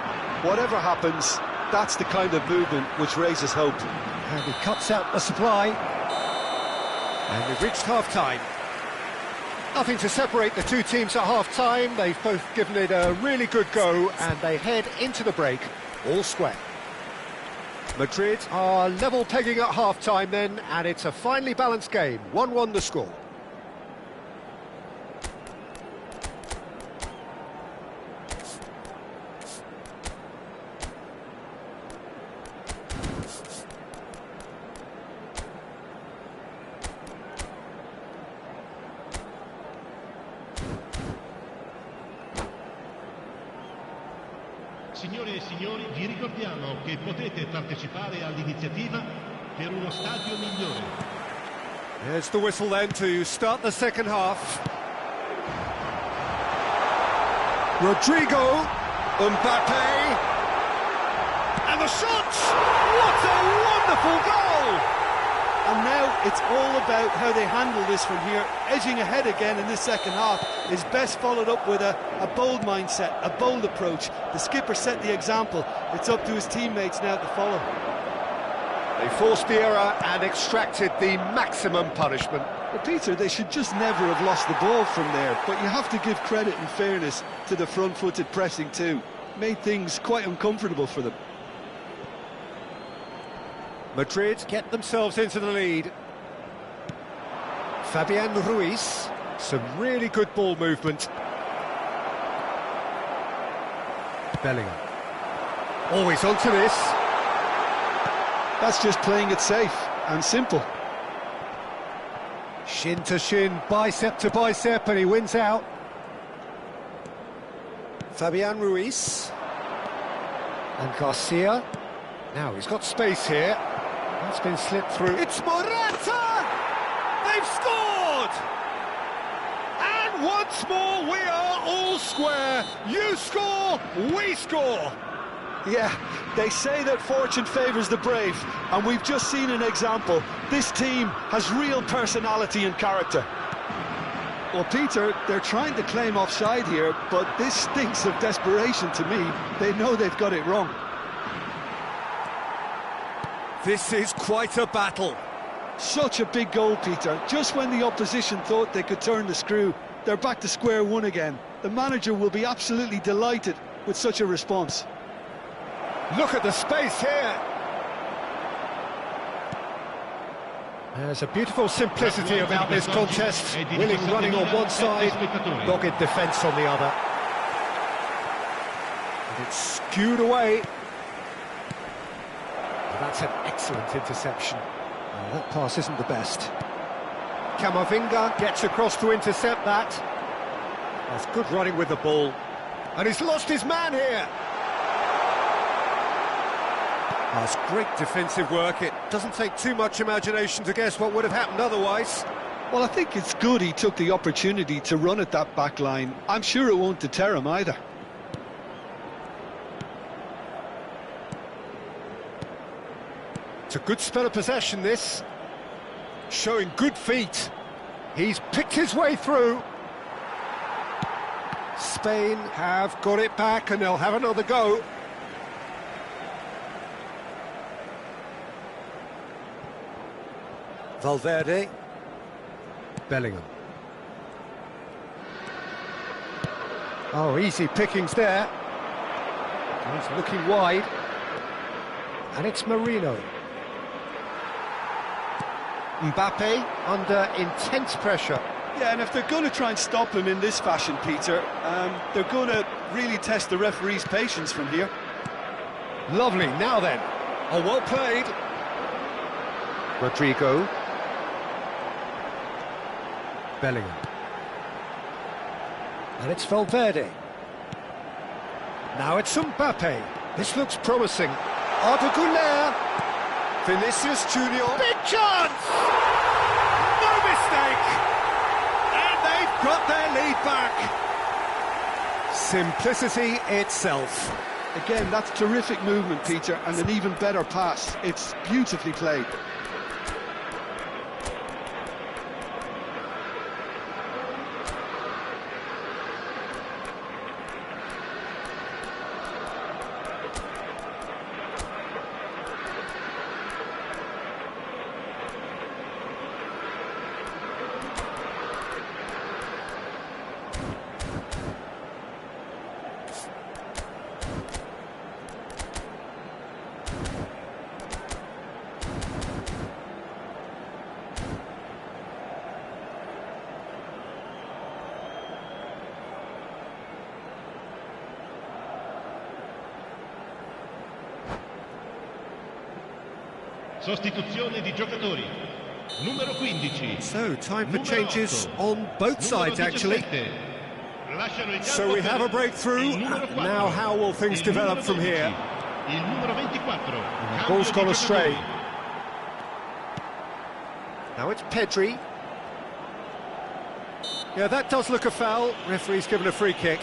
Whatever happens, that's the kind of movement which raises hope. And he cuts out the supply. And we've reached half-time. Nothing to separate the two teams at half-time. They've both given it a really good go, and they head into the break all square. Madrid are level pegging at half-time then, and it's a finely balanced game. 1-1 the score. Signore e signori, vi ricordiamo che potete partecipare all'iniziativa per uno stadio migliore. Here's the whistle then to start the second half. Rodrigo, Mbappe, and the shot! What a wonderful goal! And now it's all about how they handle this from here. Edging ahead again in this second half is best followed up with a bold mindset, a bold approach. The skipper set the example. It's up to his teammates now to follow. They forced the error and extracted the maximum punishment. But Peter, they should just never have lost the ball from there. But you have to give credit and fairness to the front-footed pressing too. Made things quite uncomfortable for them. Madrid get themselves into the lead. Fabian Ruiz, some really good ball movement. Bellingham. Always onto this. That's just playing it safe and simple. Shin to shin, bicep to bicep, and he wins out. Fabian Ruiz. And Garcia. Now he's got space here. That's been slipped through. It's Morata! They've scored! And once more we are all square. You score, we score. Yeah, they say that fortune favours the brave, and we've just seen an example. This team has real personality and character. Well, Peter, they're trying to claim offside here, but this stinks of desperation to me. They know they've got it wrong. This is quite a battle. Such a big goal, Peter. Just when the opposition thought they could turn the screw, they're back to square one again. The manager will be absolutely delighted with such a response. Look at the space here. There's a beautiful simplicity about this contest. Willing running on one side, dogged defence on the other. And it's skewed away. That's an excellent interception. That pass isn't the best. Camavinga gets across to intercept that. That's good running with the ball. And he's lost his man here. That's great defensive work. It doesn't take too much imagination to guess what would have happened otherwise. Well, I think it's good he took the opportunity to run at that back line. I'm sure it won't deter him either. It's a good spell of possession, this. Showing good feet. He's picked his way through. Spain have got it back and they'll have another go. Valverde. Bellingham. Oh, easy pickings there. He's looking wide. And it's Marino. Mbappe under intense pressure. Yeah, and if they're going to try and stop him in this fashion, Peter, they're going to really test the referee's patience from here. Lovely, now then. Oh, well played. Rodrigo. Bellingham. And it's Valverde. Now it's Mbappe. This looks promising. Arda Güler. Vinicius Junior. Big chance! No mistake! And they've got their lead back. Simplicity itself. Again, that's terrific movement, Peter, and an even better pass. It's beautifully played. Sostituzione di giocatori. Numero 15. So, time for changes on both sides, actually. So we have a breakthrough. Now how will things develop from here? The ball's gone astray. Now it's Pedri. Yeah, that does look a foul. Referee's given a free kick.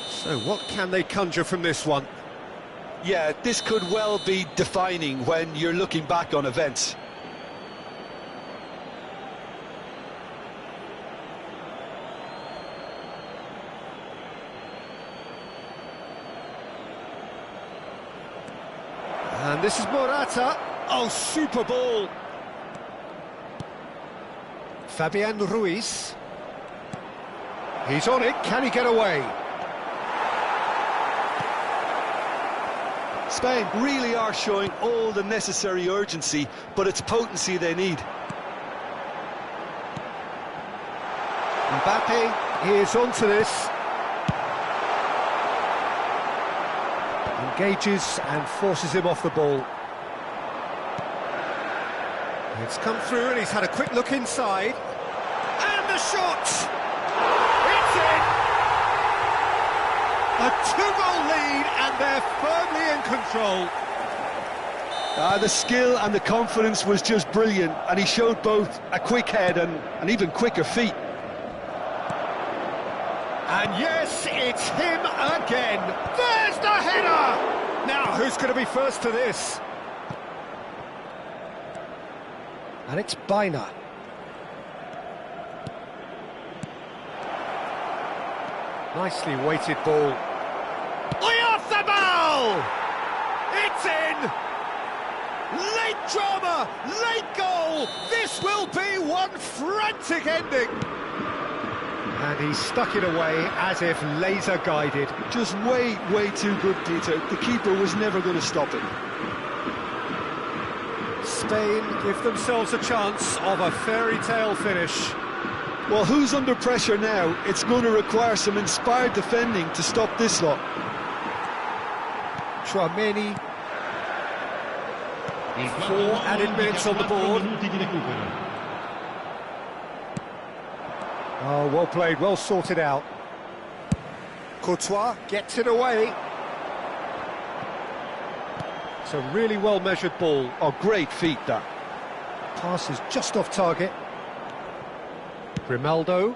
So what can they conjure from this one? Yeah, this could well be defining when you're looking back on events. And this is Morata. Oh, super ball. Fabian Ruiz. He's on it. Can he get away? Spain really are showing all the necessary urgency, but it's potency they need. Mbappe is onto this. Engages and forces him off the ball. It's come through and he's had a quick look inside. And the shot! It's in! A 2-goal lead and they're firmly in control. The skill and the confidence was just brilliant, and he showed both a quick head and even quicker feet. And yes, it's him again. There's the header! Now, who's going to be first to this? And it's Baina. Nicely weighted ball. Oyarzabal! It's in! Late drama, late goal! This will be one frantic ending! And he stuck it away as if laser-guided. Just way too good, Peter. The keeper was never going to stop it. Spain give themselves a chance of a fairy tale finish. Well, who's under pressure now? It's going to require some inspired defending to stop this lot. Tchouaméni. 4 added minutes on the board. Oh, well played, well sorted out. Courtois gets it away. It's a really well-measured ball. Oh, great feet, that. Pass is just off target. Grimaldo.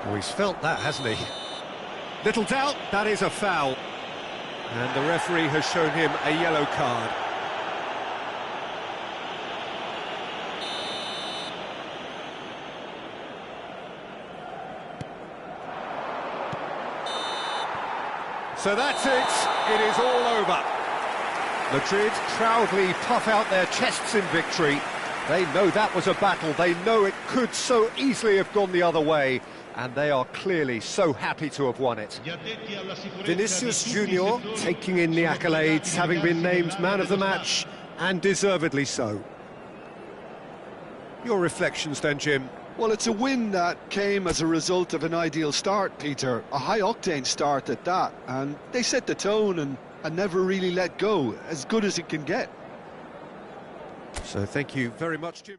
Oh, he's felt that, hasn't he? Little doubt, that is a foul. And the referee has shown him a yellow card. So that's it. It is all over. Madrid proudly puff out their chests in victory. They know that was a battle. They know it could so easily have gone the other way. And they are clearly so happy to have won it. Vinicius Junior taking in the accolades, having been named man of the match, and deservedly so. Your reflections then, Jim? Well, it's a win that came as a result of an ideal start, Peter. A high-octane start at that. And they set the tone and never really let go, as good as it can get. So thank you very much, Jim.